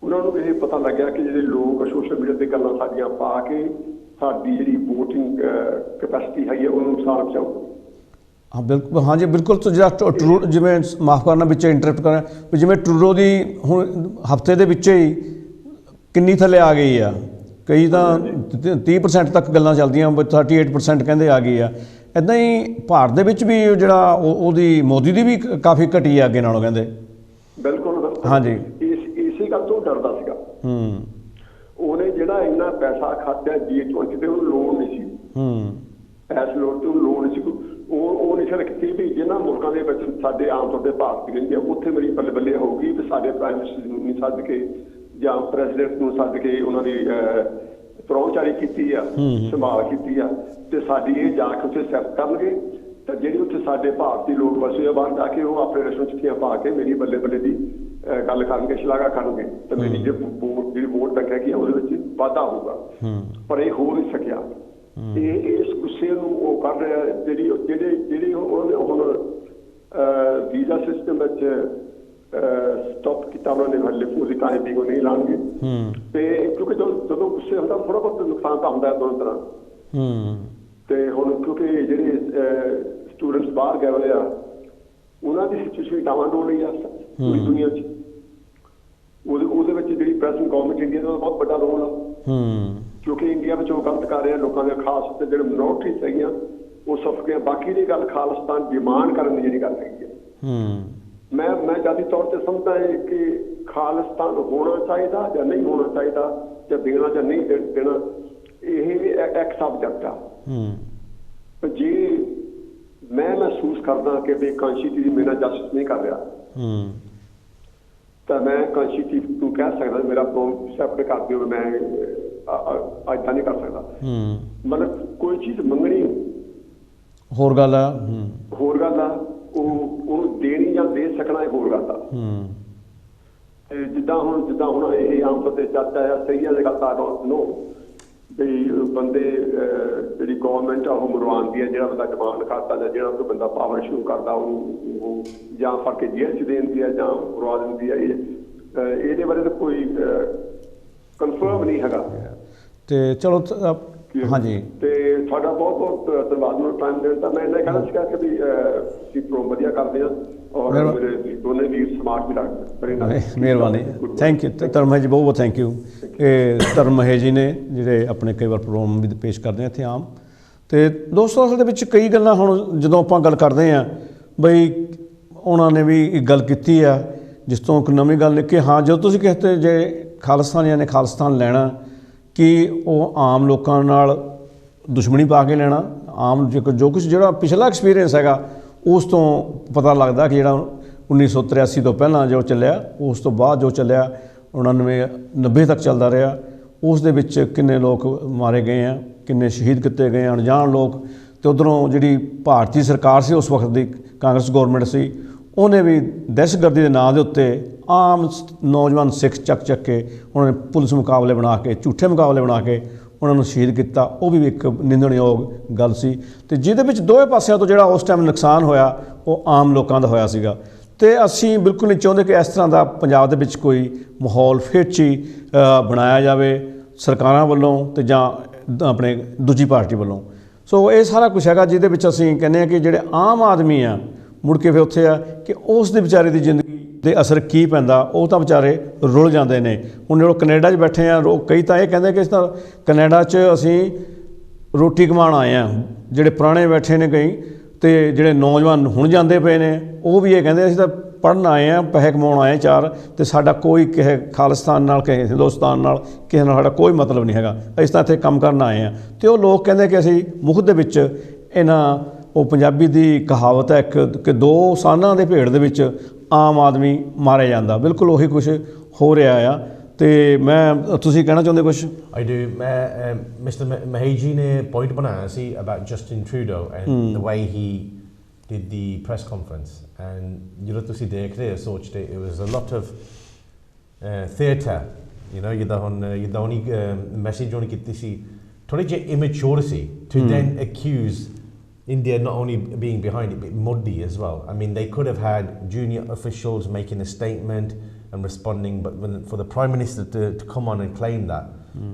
ਉਹਨਾਂ ਨੂੰ ਇਹ ਪਤਾ ਲੱਗਿਆ ਕਿ ਜਿਹੜੇ ਲੋਕ ਸੋਸ਼ਲ ਮੀਡੀਆ 'ਤੇ ਗੱਲਾਂ ਸਾਡੀਆਂ ਪਾ ਕੇ ਸਾਡੀ ਜਿਹੜੀ ਵੋਟਿੰਗ ਕੈਪੈਸਿਟੀ ਹੈਗੀ ਹੈ ਉਹਨੂੰ ਨੁਕਸਾਨ ਪਹੁੰਚਾਊ। ਹਾਂ ਬਿਲਕੁਲ, ਹਾਂਜੀ ਬਿਲਕੁਲ। ਤੋਂ ਜਿਹੜਾ ਜਿਵੇਂ ਮਾਫ਼ ਕਰਨਾ ਵਿੱਚ ਇੰਟਰਪਟ ਕਰਾਂ, ਜਿਵੇਂ ਟਰੂਡੋ ਦੀ ਹੁਣ ਹਫ਼ਤੇ ਦੇ ਵਿੱਚ ਹੀ ਕਿੰਨੀ ਥੱਲੇ ਆ ਗਈ ਆ। ਕਈ ਤਾਂ 30% ਤੱਕ ਗੱਲਾਂ ਚੱਲਦੀਆਂ, 38% ਕਹਿੰਦੇ ਆ ਗਈ ਆ। ਇੱਦਾਂ ਹੀ ਭਾਰਤ ਦੇ ਵਿੱਚ ਵੀ ਜਿਹੜਾ ਉਹਦੀ ਮੋਦੀ ਦੀ ਵੀ ਕਾਫੀ ਘਟੀ ਆ ਅੱਗੇ ਨਾਲੋਂ ਕਹਿੰਦੇ। ਬਿਲਕੁਲ, ਹਾਂਜੀ, ਇਸੇ ਗੱਲ ਤੋਂ ਡਰਦਾ ਸੀਗਾ। ਉਹਨੇ ਜਿਹੜਾ ਇੰਨਾ ਪੈਸਾ ਖਾਧਿਆ G20 ਤੇ ਉਹਨੂੰ ਲੋੜ ਨਹੀਂ ਸੀ। ਇਸ ਲੋੜ ਤੇ ਉਹਨੂੰ ਲੋੜ ਨਹੀਂ ਸੀ। ਉਹ ਨਹੀਂ ਸਿਰ ਕੀਤੀ ਵੀ ਜਿਹਨਾਂ ਮੁਲਕਾਂ ਦੇ ਵਿੱਚ ਸਾਡੇ ਆਮ ਤੌਰ 'ਤੇ ਭਾਰਤ ਰਹਿੰਦੇ ਆ ਉੱਥੇ ਮੇਰੀ ਬੱਲੇ ਬੱਲੇ ਹੋਊਗੀ ਵੀ ਸਾਡੇ ਪ੍ਰਾਈਮ ਮਿਨਿਸਟਰ ਨੂੰ ਸੱਦ ਕੇ ਜਾਂ ਪ੍ਰੈਜ਼ੀਡੈਂਟ ਨੂੰ ਸੱਦ ਕੇ ਉਹਨਾਂ ਦੀ ਪਰਹੁਣਚਾਰੀ ਕੀਤੀ ਆ, ਸੰਭਾਲ ਕੀਤੀ ਆ ਤੇ ਸਾਡੀ ਇਹ ਜਾ ਕੇ ਉੱਥੇ ਸੈੱਟ ਕਰਨਗੇ। ਤਾਂ ਜਿਹੜੀ ਉੱਥੇ ਸਾਡੇ ਭਾਰਤੀ ਲੋਕ ਵਸੇ ਆ ਬਾਹਰ ਜਾ ਕੇ ਉਹ ਆਪਣੇ ਰਸਮ ਚਿੱਠੀਆਂ ਪਾ ਕੇ ਮੇਰੀ ਬੱਲੇ ਬੱਲੇ ਦੀ ਗੱਲ ਕਰਨਗੇ, ਸ਼ਲਾਘਾ ਕਰਨਗੇ ਤਾਂ ਮੇਰੀ ਜਿਹੜੀ ਵੋਟ ਬੈਂਕ ਹੈਗੀ ਆ ਉਹਦੇ ਵਿੱਚ ਵਾਧਾ ਹੋਊਗਾ। ਪਰ ਇਹ ਹੋ ਨਹੀਂ ਸਕਿਆ। ਤੇ ਇਸ ਗੁੱਸੇ ਨੂੰ ਉਹ ਕਰ ਰਿਹਾ ਜਿਹੜੀ ਹੁਣ ਵੀਜ਼ਾ ਸਿਸਟਮ ਵਿੱਚ ਸਟਾਪ ਕੀਤਾ ਉਹਨਾਂ ਨੇ ਹਲੇ ਪੂਰੀ ਟਾਈਮ ਵੀ ਉਹ ਨਹੀਂ ਲਾਉਣਗੇ ਤੇ ਕਿਉਂਕਿ ਜਦੋਂ ਗੁੱਸੇ ਹੁੰਦਾ ਥੋੜਾ ਬਹੁਤ ਨੁਕਸਾਨ ਤਾਂ ਹੁੰਦਾ ਦੋਨੋਂ ਤਰ੍ਹਾਂ ਤੇ ਹੁਣ ਕਿਉਂਕਿ ਜਿਹੜੇ ਸਟੂਡੈਂਟਸ ਬਾਹਰ ਗਏ ਹੋਏ ਆ ਉਹਨਾਂ ਦੀ ਸਿਚੁਏਸ਼ਨ ਡਾਵਾਂਡੋਲ ਹੋਈ ਆ ਪੂਰੀ ਦੁਨੀਆ 'ਚ ਉਹਦੇ ਵਿੱਚ ਜਿਹੜੀ ਪ੍ਰੈਜ਼ੈਂਟ ਗਵਰਨਮੈਂਟ ਇੰਡੀਆ ਦਾ ਬਹੁਤ ਵੱਡਾ ਰੋਲ ਆ ਕਿਉਂਕਿ ਇੰਡੀਆ ਵਿੱਚ ਉਹ ਗਲਤ ਕਰ ਰਿਹਾ ਲੋਕਾਂ ਦੇ ਖਾਸ ਤੇ ਜਿਹੜੇ ਮਿਨੋਰਟੀਜ਼ ਹੈਗੀਆਂ ਉਹ ਸਫਰ ਗਏ ਬਾਕੀ ਦੀ ਗੱਲ ਖਾਲਿਸਤਾਨ ਡਿਮਾਂਡ ਕਰਨ ਦੀ ਜਿਹੜੀ ਗੱਲ ਹੈਗੀ ਆ ਮੈਂ ਜਾਤੀ ਤੌਰ ਤੇ ਸਮਝਦਾ ਹੈ ਕਿ ਖਾਲਿਸਤਾਨ ਹੋਣਾ ਚਾਹੀਦਾ ਜਾਂ ਨਹੀਂ ਹੋਣਾ ਚਾਹੀਦਾ ਜਾਂ ਦੇਣਾ ਜਾਂ ਨਹੀਂ ਦੇਣਾ ਇਹ ਇੱਕ ਸਬਜੈਕਟ ਆ ਜੇ ਮੈਂ ਮਹਿਸੂਸ ਕਰਦਾ ਕਿ ਵੀ ਕਾਂਸ਼ੀ ਟੀਵੀ ਮੇਰਾ ਜਸਟਿਸ ਨਹੀਂ ਕਰ ਰਿਹਾ ਤਾਂ ਮੈਂ ਕਾਂਸ਼ੀ ਟੀਵੀ ਨੂੰ ਕਹਿ ਸਕਦਾ ਮੇਰਾ ਪ੍ਰੋਗਰਾਮ ਸੈਪਰੇਟ ਕਰ ਦਿਓ ਮੈਂ ਅੱਜ ਤਾਂ ਨਹੀਂ ਕਰ ਸਕਦਾ ਮਤਲਬ ਕੋਈ ਚੀਜ਼ ਮੰਗਣੀ ਹੋਰ ਗੱਲ ਆ ਉਹ ਦੇਣੀ ਜਾਂ ਦੇ ਸਕਣਾ ਇਹ ਹੋਰ ਗੱਲ ਆ ਜਿੱਦਾਂ ਹੁਣ ਇਹ ਆਮ ਤੌਰ ਤੇ ਚਾਚਾ ਆ ਸਹੀ ਆ ਗੱਲ ਤਾਂ ਨੋ ਵੀ ਬੰਦੇ ਜਿਹੜੀ ਗਵਰਨਮੈਂਟ ਆ ਉਹ ਮਰਵਾਉਂਦੀ ਹੈ ਜਿਹੜਾ ਬੰਦਾ ਡਿਮਾਂਡ ਕਰਦਾ ਜਾਂ ਜਿਹੜਾ ਕੋਈ ਬੰਦਾ ਪਾਵਰ ਸ਼ੁਰੂ ਕਰਦਾ ਉਹਨੂੰ ਜਾਂ ਫੜ ਕੇ ਜੇਲ੍ਹ 'ਚ ਦੇ ਦਿੰਦੀ ਹੈ ਜਾਂ ਮਰਵਾ ਦਿੰਦੀ ਹੈ ਇਹਦੇ ਬਾਰੇ ਤਾਂ ਕੋਈ ਕਨਫਰਮ ਨਹੀਂ ਹੈਗਾ ਤੇ ਚਲੋ ਹਾਂਜੀ ਤੇ ਤੁਹਾਡਾ ਬਹੁਤ ਬਹੁਤ ਧੰਨਵਾਦ ਨੂੰ ਟਾਈਮ ਦੇਣ ਦਾ ਮੈਂ ਇਹਨਾਂ ਕਹਿਣਾ ਸੀਗਾ ਕਿ ਵੀ ਤੁਸੀਂ ਪ੍ਰੋਗਰਾਮ ਵਧੀਆ ਕਰਦੇ ਆ ਔਰ ਮੇਰੇ ਦੋਨੇ ਵੀਰ ਸਮਾਰਟ ਵੀ ਲੱਗਦੇ ਮਿਹਰਬਾਨੀ ਥੈਂਕ ਯੂ ਧਰਮ ਹੈ ਜੀ ਬਹੁਤ ਥੈਂਕ ਯੂ ਇਹ ਧਰਮ ਹੈ ਜੀ ਨੇ ਜਿਹੜੇ ਆਪਣੇ ਕਈ ਵਾਰ ਪ੍ਰੋਗਰਾਮ ਵੀ ਪੇਸ਼ ਕਰਦੇ ਆ ਇੱਥੇ ਆਮ ਤੇ ਦੋਸਤੋ ਅਸਲ ਦੇ ਵਿੱਚ ਕਈ ਗੱਲਾਂ ਹੁਣ ਜਦੋਂ ਆਪਾਂ ਗੱਲ ਕਰਦੇ ਹਾਂ ਬਈ ਉਹਨਾਂ ਨੇ ਵੀ ਇੱਕ ਗੱਲ ਕੀਤੀ ਆ ਜਿਸ ਤੋਂ ਇੱਕ ਨਵੀਂ ਗੱਲ ਕਿ ਹਾਂ ਜਦੋਂ ਤੁਸੀਂ ਕਹਿੰਦੇ ਜੇ ਖਾਲਿਸਤਾਨੀਆਂ ਨੇ ਖਾਲਿਸਤਾਨ ਲੈਣਾ ਕਿ ਉਹ ਆਮ ਲੋਕਾਂ ਨਾਲ ਦੁਸ਼ਮਣੀ ਪਾ ਕੇ ਲੈਣਾ ਆਮ ਜੋ ਕੁਛ ਜਿਹੜਾ ਪਿਛਲਾ ਐਕਸਪੀਰੀਅੰਸ ਹੈਗਾ ਉਸ ਤੋਂ ਪਤਾ ਲੱਗਦਾ ਕਿ ਜਿਹੜਾ 1983 ਤੋਂ ਪਹਿਲਾਂ ਜੋ ਚੱਲਿਆ ਉਸ ਤੋਂ ਬਾਅਦ ਜੋ ਚੱਲਿਆ 99-90 ਤੱਕ ਚੱਲਦਾ ਰਿਹਾ ਉਸ ਦੇ ਵਿੱਚ ਕਿੰਨੇ ਲੋਕ ਮਾਰੇ ਗਏ ਆ ਕਿੰਨੇ ਸ਼ਹੀਦ ਕੀਤੇ ਗਏ ਅਣਜਾਣ ਲੋਕ ਅਤੇ ਉੱਧਰੋਂ ਜਿਹੜੀ ਭਾਰਤੀ ਸਰਕਾਰ ਸੀ ਉਸ ਵਕਤ ਦੀ ਕਾਂਗਰਸ ਗੌਰਮੈਂਟ ਸੀ ਉਹਨੇ ਵੀ ਦਹਿਸ਼ਤਗਰਦੀ ਦੇ ਨਾਂ ਦੇ ਉੱਤੇ ਆਮ ਨੌਜਵਾਨ ਸਿੱਖ ਚੱਕ ਕੇ ਉਹਨਾਂ ਨੇ ਪੁਲਿਸ ਮੁਕਾਬਲੇ ਬਣਾ ਕੇ ਝੂਠੇ ਮੁਕਾਬਲੇ ਬਣਾ ਕੇ ਉਹਨਾਂ ਨੂੰ ਸ਼ਹੀਦ ਕੀਤਾ ਉਹ ਵੀ ਇੱਕ ਨਿੰਦਣਯੋਗ ਗੱਲ ਸੀ ਅਤੇ ਜਿਹਦੇ ਵਿੱਚ ਦੋਵੇਂ ਪਾਸਿਆਂ ਤੋਂ ਜਿਹੜਾ ਉਸ ਟਾਈਮ ਨੁਕਸਾਨ ਹੋਇਆ ਉਹ ਆਮ ਲੋਕਾਂ ਦਾ ਹੋਇਆ ਸੀਗਾ ਅਤੇ ਅਸੀਂ ਬਿਲਕੁਲ ਨਹੀਂ ਚਾਹੁੰਦੇ ਕਿ ਇਸ ਤਰ੍ਹਾਂ ਦਾ ਪੰਜਾਬ ਦੇ ਵਿੱਚ ਕੋਈ ਮਾਹੌਲ ਫਿਰ 'ਚ ਹੀ ਬਣਾਇਆ ਜਾਵੇ ਸਰਕਾਰਾਂ ਵੱਲੋਂ ਅਤੇ ਜਾਂ ਆਪਣੇ ਦੂਜੀ ਪਾਰਟੀ ਵੱਲੋਂ ਸੋ ਇਹ ਸਾਰਾ ਕੁਛ ਹੈਗਾ ਜਿਹਦੇ ਵਿੱਚ ਅਸੀਂ ਕਹਿੰਦੇ ਹਾਂ ਕਿ ਜਿਹੜੇ ਆਮ ਆਦਮੀ ਆ ਮੁੜ ਕੇ ਫਿਰ ਉੱਥੇ ਆ ਕਿ ਉਸ ਦੇ ਵਿਚਾਰੇ ਦੀ ਜ਼ਿੰਦਗੀ ਦੇ ਅਸਰ ਕੀ ਪੈਂਦਾ ਉਹ ਤਾਂ ਵਿਚਾਰੇ ਰੁਲ ਜਾਂਦੇ ਨੇ ਹੁਣ ਜਦੋਂ ਕੈਨੇਡਾ 'ਚ ਬੈਠੇ ਆ ਕਈ ਤਾਂ ਇਹ ਕਹਿੰਦੇ ਕਿ ਇਸ ਤਰ੍ਹਾਂ ਕੈਨੇਡਾ 'ਚ ਅਸੀਂ ਰੋਟੀ ਕਮਾਉਣ ਆਏ ਹਾਂ ਜਿਹੜੇ ਪੁਰਾਣੇ ਬੈਠੇ ਨੇ ਕਈ ਅਤੇ ਜਿਹੜੇ ਨੌਜਵਾਨ ਹੁਣ ਜਾਂਦੇ ਪਏ ਨੇ ਉਹ ਵੀ ਇਹ ਕਹਿੰਦੇ ਅਸੀਂ ਤਾਂ ਪੜ੍ਹਨ ਆਏ ਹਾਂ ਪੈਸੇ ਕਮਾਉਣ ਆਏ ਚਾਰ ਅਤੇ ਸਾਡਾ ਕੋਈ ਕਿਸੇ ਖਾਲਿਸਤਾਨ ਨਾਲ ਕਿਸੇ ਹਿੰਦੁਸਤਾਨ ਨਾਲ ਕਿਸੇ ਨਾਲ ਸਾਡਾ ਕੋਈ ਮਤਲਬ ਨਹੀਂ ਹੈਗਾ ਅਸੀਂ ਤਾਂ ਇੱਥੇ ਕੰਮ ਕਰਨ ਆਏ ਹਾਂ ਅਤੇ ਉਹ ਲੋਕ ਕਹਿੰਦੇ ਕਿ ਅਸੀਂ ਮੁੱਖ ਦੇ ਵਿੱਚ ਇਹਨਾਂ ਉਹ ਪੰਜਾਬੀ ਦੀ ਕਹਾਵਤ ਹੈ ਇੱਕ ਕਿ ਦੋ ਸਾਨਾਂ ਦੇ ਭੇੜ ਦੇ ਵਿੱਚ ਆਮ ਆਦਮੀ ਮਾਰਿਆ ਜਾਂਦਾ ਬਿਲਕੁਲ ਉਹੀ ਕੁਛ ਹੋ ਰਿਹਾ ਆ ਅਤੇ ਮੈਂ ਤੁਸੀਂ ਕਹਿਣਾ ਚਾਹੁੰਦੇ ਕੁਛ I do ਮੈਂ ਮਿਸਟਰ ਮਹੇਜੀ ਨੇ ਪੁਆਇੰਟ ਬਣਾਇਆ ਸੀ about Justin Trudeau and the way he did the press conference and ਜਦੋਂ ਤੁਸੀਂ ਦੇਖ ਰਹੇ ਸੋਚਦੇ it was a lot of theatre you know ਜਿੱਦਾਂ ਉਹਨੀ ਮੈਸੇਜ ਉਹਨੇ ਕੀਤੀ ਸੀ ਥੋੜ੍ਹੀ ਜਿਹੀ immature C to then accuse India not only being behind it, but muddy as well. I mean, they could have had junior officials making a statement and responding, but for the Prime Minister to come on and claim that,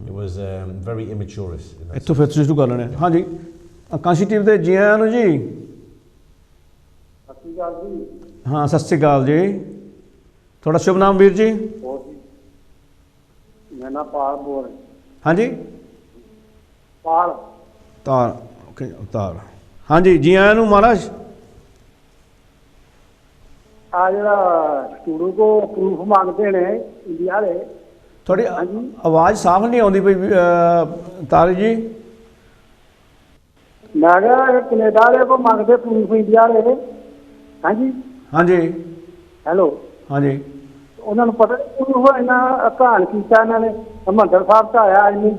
it was very immature. ਇੱਥੋਂ ਫਿਰ ਤੁਸੀਂ ਕਰ ਲੈਣੇ ਹਾਂਜੀ Kanshi TV ਦੇ ਜੀ ਆਇਆਂ ਨੂੰ ਜੀ ਸਤਿ ਸ਼੍ਰੀ ਅਕਾਲ ਜੀ ਹਾਂ ਸਤਿ ਸ਼੍ਰੀ ਅਕਾਲ ਜੀ ਤੁਹਾਡਾ ਸ਼ੁਭ ਨਾਮ ਵੀਰ ਜੀ ਮੈਂ ਨਾ ਪਾਲ ਬੋਲ ਰਿਹਾ ਹਾਂਜੀ ਪਾਲ ਤਾਰ ਓਕੇ ਤਾਰ ਹਾਂਜੀ ਜੀ ਆਇਆਂ ਨੂੰ ਮਹਾਰਾਜ ਆ ਜਿਹੜਾ ਸਟੂਡੋ ਕੋ ਪ੍ਰੂਫ ਮੰਗਦੇ ਨੇ ਇੰਡੀਆ ਦੇ ਤੁਹਾਡੀ ਆਵਾਜ਼ ਸਾਫ਼ ਨਹੀਂ ਆਉਂਦੀ ਪਈ ਤਾਰੀ ਜੀ ਮੈਂ ਕਿਹਾ ਕੈਨੇਡਾ ਦੇ ਕੋ ਮੰਗਦੇ ਪ੍ਰੂਫ ਇੰਡੀਆ ਦੇ ਹਾਂਜੀ ਹਾਂਜੀ ਹੈਲੋ ਹਾਂਜੀ ਉਹਨਾਂ ਨੂੰ ਪਤਾ ਪ੍ਰੂਫ ਇਹਨਾਂ ਘਾਣ ਕੀਤਾ ਇਹਨਾਂ ਨੇ ਹਰਿਮੰਦਰ ਸਾਹਿਬ ਤਾਂ ਆਇਆ ਇੰਨੀ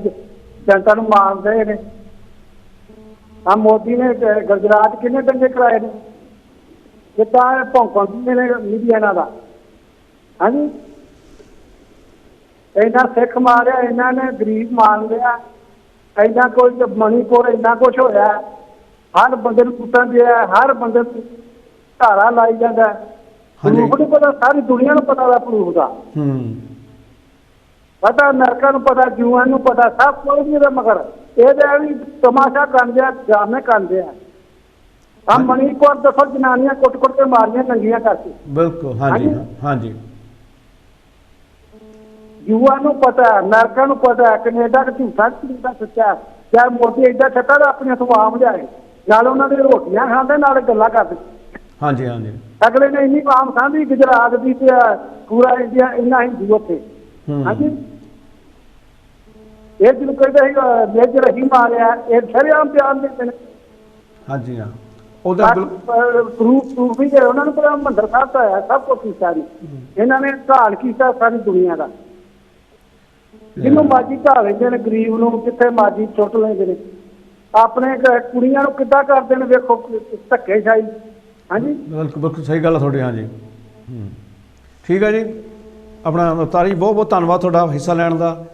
ਜਨਤਾ ਨੂੰ ਮਾਰਦੇ ਨੇ ਆ ਮੋਦੀ ਨੇ ਗੁਜਰਾਤ ਕਿੰਨੇ ਦੰਗੇ ਕਰਾਏ ਨੇ ਜਿੱਦਾਂ ਭੌਂਕਦੇ ਨੇ ਮੀਡੀਆ ਇਹਨਾਂ ਦਾ ਹਾਂਜੀ ਇਹਨਾਂ ਸਿੱਖ ਮਾਰਿਆ ਇਹਨਾਂ ਨੇ ਗਰੀਬ ਮਾਰ ਲਿਆ ਇੰਨਾ ਕੁਝ ਮਣੀਪੁਰ ਇੰਨਾ ਕੁਛ ਹੋਇਆ, ਹਰ ਬੰਦੇ ਨੂੰ ਪੁੱਟਣ ਦਿਆ, ਹਰ ਬੰਦੇ ਨੂੰ ਧਾਰਾ ਲਾਈ ਜਾਂਦਾ। ਪ੍ਰੂਫ ਨਹੀਂ ਪਤਾ, ਸਾਰੀ ਦੁਨੀਆ ਨੂੰ ਪਤਾ ਦਾ ਪ੍ਰੂਫ ਦਾ। ਪਤਾ ਅਮਰੀਕਾ ਨੂੰ ਪਤਾ, UN ਨੂੰ ਪਤਾ, ਸਭ ਕੋਈ ਨਹੀਂ ਇਹਦਾ, ਮਗਰ ਇਹਦੇ ਵੀ ਤਮਾਸ਼ਾ ਕਰਦੇ ਆ, ਡਰਾਮੇ ਕਰਦੇ ਆ। ਆ ਮਣੀਪੁਰ ਦੱਸੋ ਜਨਾਨੀਆਂ ਕੁੱਟ-ਕੁੱਟ ਕੇ ਮਾਰੀਆਂ ਨੰਗੀਆਂ ਕਰਕੇ। ਬਿਲਕੁਲ, ਹਾਂਜੀ ਹਾਂਜੀ। UN ਨੂੰ ਪਤਾ, ਅਮਰੀਕਾ ਨੂੰ ਪਤਾ, ਕੈਨੇਡਾ ਦਾ ਝੂਠਾ ਝੂਠਾ ਸੱਚਾ। ਚਾਹੇ ਮੋਦੀ ਏਦਾਂ ਛੱਟਾ ਤਾਂ ਆਪਣੀਆਂ ਸਵਾਮ ਜਾਏ, ਨਾਲ ਉਹਨਾਂ ਦੀ ਰੋਟੀਆਂ ਖਾਂਦੇ, ਨਾਲ ਗੱਲਾਂ ਕਰਦੇ। ਹਾਂਜੀ ਹਾਂਜੀ। ਅਗਲੇ ਨੇ ਇੰਨੀ ਆਮ ਸਾਂਭੀ ਗੁਜਰਾਤ ਦੀ ਤੇ ਪੂਰਾ ਇੰਡੀਆ ਇੰਨਾ ਹਿੰਦੂ ਉੱਥੇ। ਹਾਂਜੀ, ਇਹ ਜਿਹਨੂੰ ਕਹਿੰਦੇ ਸੀ ਮੇਜਰ ਅਸੀਂ ਮਾਰਿਆ, ਇਹ ਸ਼ਰੇਆਮ ਬਿਆਨ ਦਿੰਦੇ ਨੇ। ਹਾਂਜੀ ਹਾਂ, ਉਹਦਾ ਪ੍ਰੂਫ ਵੀ ਉਹਨਾਂ ਨੂੰ ਪਤਾ ਹਰਿਮੰਦਰ ਸਾਹਿਬ ਦਾ ਆਇਆ, ਸਭ ਕੁਛ ਕੀਤਾ ਜੀ ਇਹਨਾਂ ਨੇ। ਢਾਲ ਕੀਤਾ ਸਾਰੀ ਦੁਨੀਆ ਦਾ, ਜਿਹਨੂੰ ਮਰਜ਼ੀ ਢਾਲ ਲੈਂਦੇ ਨੇ, ਗਰੀਬ ਨੂੰ ਜਿੱਥੇ ਮਰਜ਼ੀ ਸੁੱਟ ਲੈਂਦੇ ਨੇ। ਆਪਣੇ ਕੁੜੀਆਂ ਨੂੰ ਕਿੱਦਾਂ ਕਰਦੇ ਨੇ ਵੇਖੋ, ਧੱਕੇਸ਼ਾਹੀ। ਹਾਂਜੀ ਬਿਲਕੁਲ ਬਿਲਕੁਲ ਸਹੀ ਗੱਲ ਹੈ ਤੁਹਾਡੀ। ਹਾਂਜੀ ਠੀਕ ਹੈ ਜੀ, ਆਪਣਾ ਤਾਰੀ ਬਹੁਤ ਬਹੁਤ ਧੰਨਵਾਦ ਤੁਹਾਡਾ ਹਿੱਸਾ ਲੈਣ ਦਾ।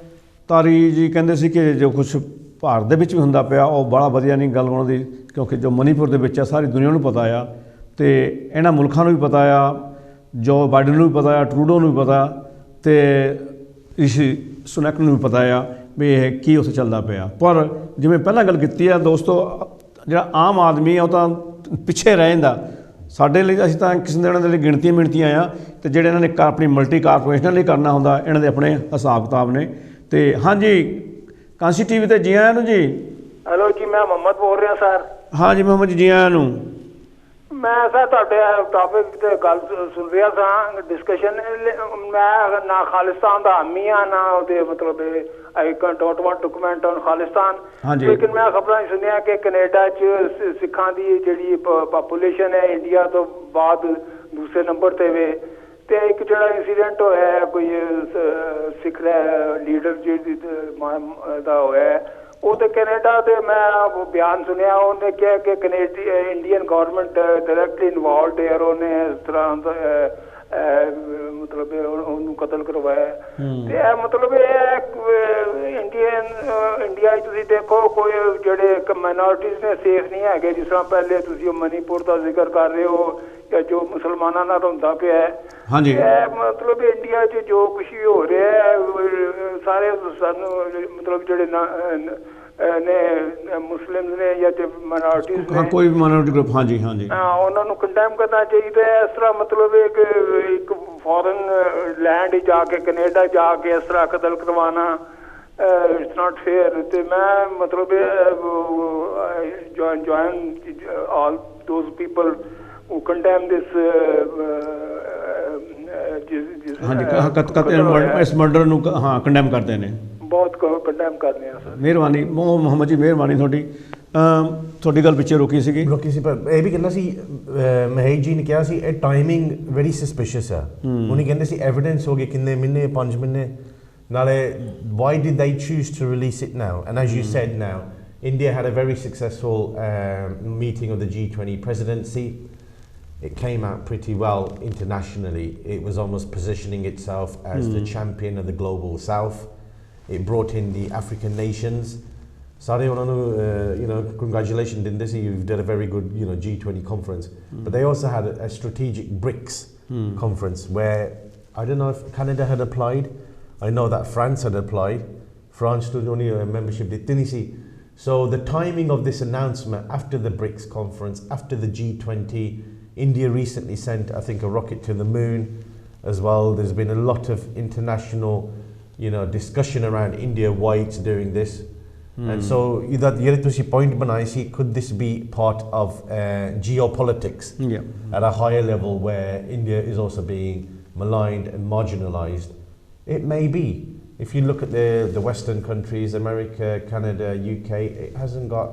ਤਾਰੀ ਜੀ ਕਹਿੰਦੇ ਸੀ ਕਿ ਜੋ ਕੁਛ ਭਾਰਤ ਦੇ ਵਿੱਚ ਵੀ ਹੁੰਦਾ ਪਿਆ ਉਹ ਬੜਾ ਵਧੀਆ ਨਹੀਂ ਗੱਲ ਉਹਨਾਂ ਦੀ, ਕਿਉਂਕਿ ਜੋ ਮਨੀਪੁਰ ਦੇ ਵਿੱਚ ਆ ਸਾਰੀ ਦੁਨੀਆ ਨੂੰ ਪਤਾ ਆ, ਅਤੇ ਇਹਨਾਂ ਮੁਲਕਾਂ ਨੂੰ ਵੀ ਪਤਾ ਆ, ਜੋ ਬਾਈਡਨ ਨੂੰ ਵੀ ਪਤਾ ਆ, ਟਰੂਡੋ ਨੂੰ ਵੀ ਪਤਾ, ਅਤੇ ਰਿਸ਼ੀ ਸੁਨੈਕ ਨੂੰ ਵੀ ਪਤਾ ਆ ਵੀ ਇਹ ਕੀ ਉੱਥੇ ਚੱਲਦਾ ਪਿਆ। ਪਰ ਜਿਵੇਂ ਪਹਿਲਾਂ ਗੱਲ ਕੀਤੀ ਆ ਦੋਸਤੋ, ਜਿਹੜਾ ਆਮ ਆਦਮੀ ਆ ਉਹ ਤਾਂ ਪਿੱਛੇ ਰਹਿ ਜਾਂਦਾ। ਸਾਡੇ ਲਈ ਅਸੀਂ ਤਾਂ ਕਿਸੇ ਦਿਨ ਦੇ ਲਈ ਗਿਣਤੀਆਂ ਮਿਣਤੀਆਂ ਆ, ਅਤੇ ਜਿਹੜੇ ਇਹਨਾਂ ਨੇ ਆਪਣੀ ਮਲਟੀ ਕਾਰਪੋਰੇਸ਼ਨਾਂ ਲਈ ਕਰਨਾ ਹੁੰਦਾ, ਇਹਨਾਂ ਦੇ ਆਪਣੇ ਹਿਸਾਬ ਕਿਤਾਬ ਨੇ। ਅਤੇ ਹਾਂਜੀ, ਕਾਂਸੀ TV 'ਤੇ ਜੀ ਆਇਆਂ ਨੂੰ ਜੀ। ਹੈਲੋ ਜੀ, ਮੈਂ ਮੁਹੰਮਦ ਬੋਲ ਰਿਹਾ ਸਰ। ਹਾਂ ਜੀ ਮੁਹੰਮਦ ਜੀ, ਜੀ ਆਇਆਂ ਨੂੰ। ਮੈਂ ਸਰ ਤੁਹਾਡੇ ਟਾਪਿਕ 'ਤੇ ਗੱਲ ਸੁਣ ਰਿਹਾ ਸਾਂ, ਡਿਸਕਸ਼ਨ। ਮੈਂ ਨਾ ਖਾਲਿਸਤਾਨ ਦਾ ਹਾਮੀ ਹਾਂ, ਨਾ ਉਹਦੇ ਮਤਲਬ I don't want to comment on Khalistan. ਲੇਕਿਨ ਮੈਂ ਖਬਰਾਂ ਸੁਣਿਆ ਕਿ ਕੈਨੇਡਾ 'ਚ ਸਿੱਖਾਂ ਦੀ ਜਿਹੜੀ ਪਾਪੂਲੇਸ਼ਨ ਹੈ ਇੰਡੀਆ ਤੋਂ ਬਾਅਦ ਦੂਸਰੇ ਨੰਬਰ 'ਤੇ ਵੇ। ਤੇ ਇੱਕ ਜਿਹੜਾ ਇੰਸੀਡੈਂਟ ਹੋਇਆ ਕੋਈ ਸਿੱਖ ਲੀਡਰ ਜਿਹੜੀ ਦਾ ਹੋਇਆ, ਉਹ ਤੇ ਕੈਨੇਡਾ ਦੇ ਮੈਂ ਬਿਆਨ ਸੁਣਿਆ, ਉਹਨੇ ਕਿਹਾ ਕਿ ਇੰਡੀਅਨ ਗੌਰਮੈਂਟ ਡਾਇਰੈਕਟਲੀ ਇਨਵੋਲਵਡ ਹੈ, ਔਰ ਉਹਨੇ ਇਸ ਤਰ੍ਹਾਂ ਮਤਲਬ ਉਹਨੂੰ ਕਤਲ ਕਰਵਾਇਆ। ਤੇ ਇਹ ਮਤਲਬ ਇਹ ਇੰਡੀਆ 'ਚ ਤੁਸੀਂ ਦੇਖੋ ਕੋਈ ਜਿਹੜੇ ਮਾਈਨੋਰਟੀਜ਼ ਨੇ ਸੇਫ ਨਹੀਂ ਹੈਗੇ। ਜਿਸ ਤਰ੍ਹਾਂ ਪਹਿਲੇ ਤੁਸੀਂ ਉਹ ਮਨੀਪੁਰ ਦਾ ਜ਼ਿਕਰ ਕਰ ਰਹੇ ਹੋ, ਜੋ ਮੁਸਲਮਾਨਾਂ ਨਾਲ ਹੁੰਦਾ ਪਿਆ ਹੈ। ਹਾਂਜੀ, ਇਹ ਮਤਲਬ ਇੰਡੀਆ 'ਚ ਜੋ ਕੁਛ ਵੀ ਹੋ ਰਿਹਾ ਹੈ, ਸਾਰੇ ਸਾਨੂੰ ਮਤਲਬ ਜਿਹੜੇ ਨੇ ਮੁਸਲਿਮ ਨੇ ਜਾਂ ਮਾਈਨੋਰਟੀਜ਼ ਨੇ, ਕੋਈ ਮਾਈਨੋਰਟੀ ਗਰੁੱਪ, ਹਾਂਜੀ ਹਾਂਜੀ, ਉਹਨਾਂ ਨੂੰ ਕੰਡੈਮ ਕਰਨਾ ਚਾਹੀਦਾ ਹੈ। ਇਸ ਤਰ੍ਹਾਂ ਮਤਲਬ ਇੱਕ ਫੋਰਨ ਲੈਂਡ ਜਾ ਕੇ, ਕੈਨੇਡਾ ਜਾ ਕੇ ਇਸ ਤਰ੍ਹਾਂ ਕਤਲ ਕਰਵਾਉਣਾ, ਇਟਸ ਨਾਟ ਫੇਅਰ। ਤੇ ਮੈਂ ਮਤਲਬ join all those people who condemn this ਇਸ ਮਰਡਰ ਨੂੰ ਹਾਂ ਕੰਡੈਮ ਕਰਦੇ ਨੇ, ਬਹੁਤ ਕੰਡੈਮ ਕਰਦੇ ਆ ਸਰ। ਮਿਹਰਬਾਨੀ ਮੁਹੰਮਦ ਜੀ, ਮਿਹਰਬਾਨੀ ਤੁਹਾਡੀ। ਤੁਹਾਡੀ ਗੱਲ ਪਿੱਛੇ ਰੁਕੀ ਸੀ, ਪਰ ਇਹ ਵੀ ਕਹਿੰਦਾ ਸੀ ਮਹੇਸ਼ ਜੀ ਨੇ ਕਿਹਾ ਸੀ ਇਹ ਟਾਈਮਿੰਗ ਵੈਰੀ ਸਸਪੀਸ਼ੀਅਸ ਆ। ਉਹਨੇ ਕਹਿੰਦੇ ਸੀ ਐਵੀਡੈਂਸ ਹੋ ਗਏ ਕਿੰਨੇ ਮਹੀਨੇ, 5 ਮਹੀਨੇ ਨਾਲੇ why did they choose to release it now? And as you said now, India had a very successful meeting of the G20 presidency. It came out pretty well internationally. It was almost positioning itself as the champion of the global south. It brought in the African nations. Sare onanu, congratulations didn't they? You did a very good, G20 conference. But they also had a strategic BRICS conference where I don't know if Canada had applied. I know that France had applied. France stood only a membership did Tunisia. So the timing of this announcement after the BRICS conference, after the G20, India recently sent, I think, a rocket to the moon as well. There's been a lot of international, discussion around India, why it's doing this. And so that point banai si, could this be part of geopolitics at a higher level where India is also being maligned and marginalized? It may be. If you look at the Western countries, America, Canada, UK, it hasn't got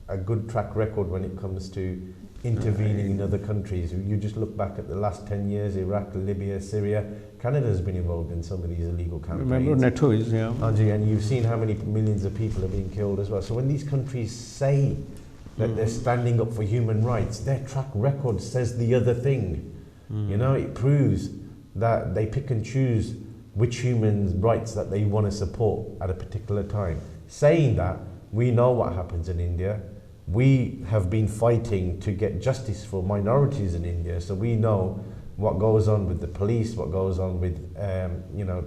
a good track record when it comes to intervening in other countries. You just look back at the last 10 years, Iraq, Libya, Syria. Canada has been involved in some of these illegal campaigns. Remember NATO is, And you've seen how many millions of people are being killed as well. So when these countries say that they're standing up for human rights, their track record says the other thing. It proves that they pick and choose which human rights that they want to support at a particular time. Saying that, we know what happens in India. We have been fighting to get justice for minorities in India, so we know what goes on with the police, what goes on with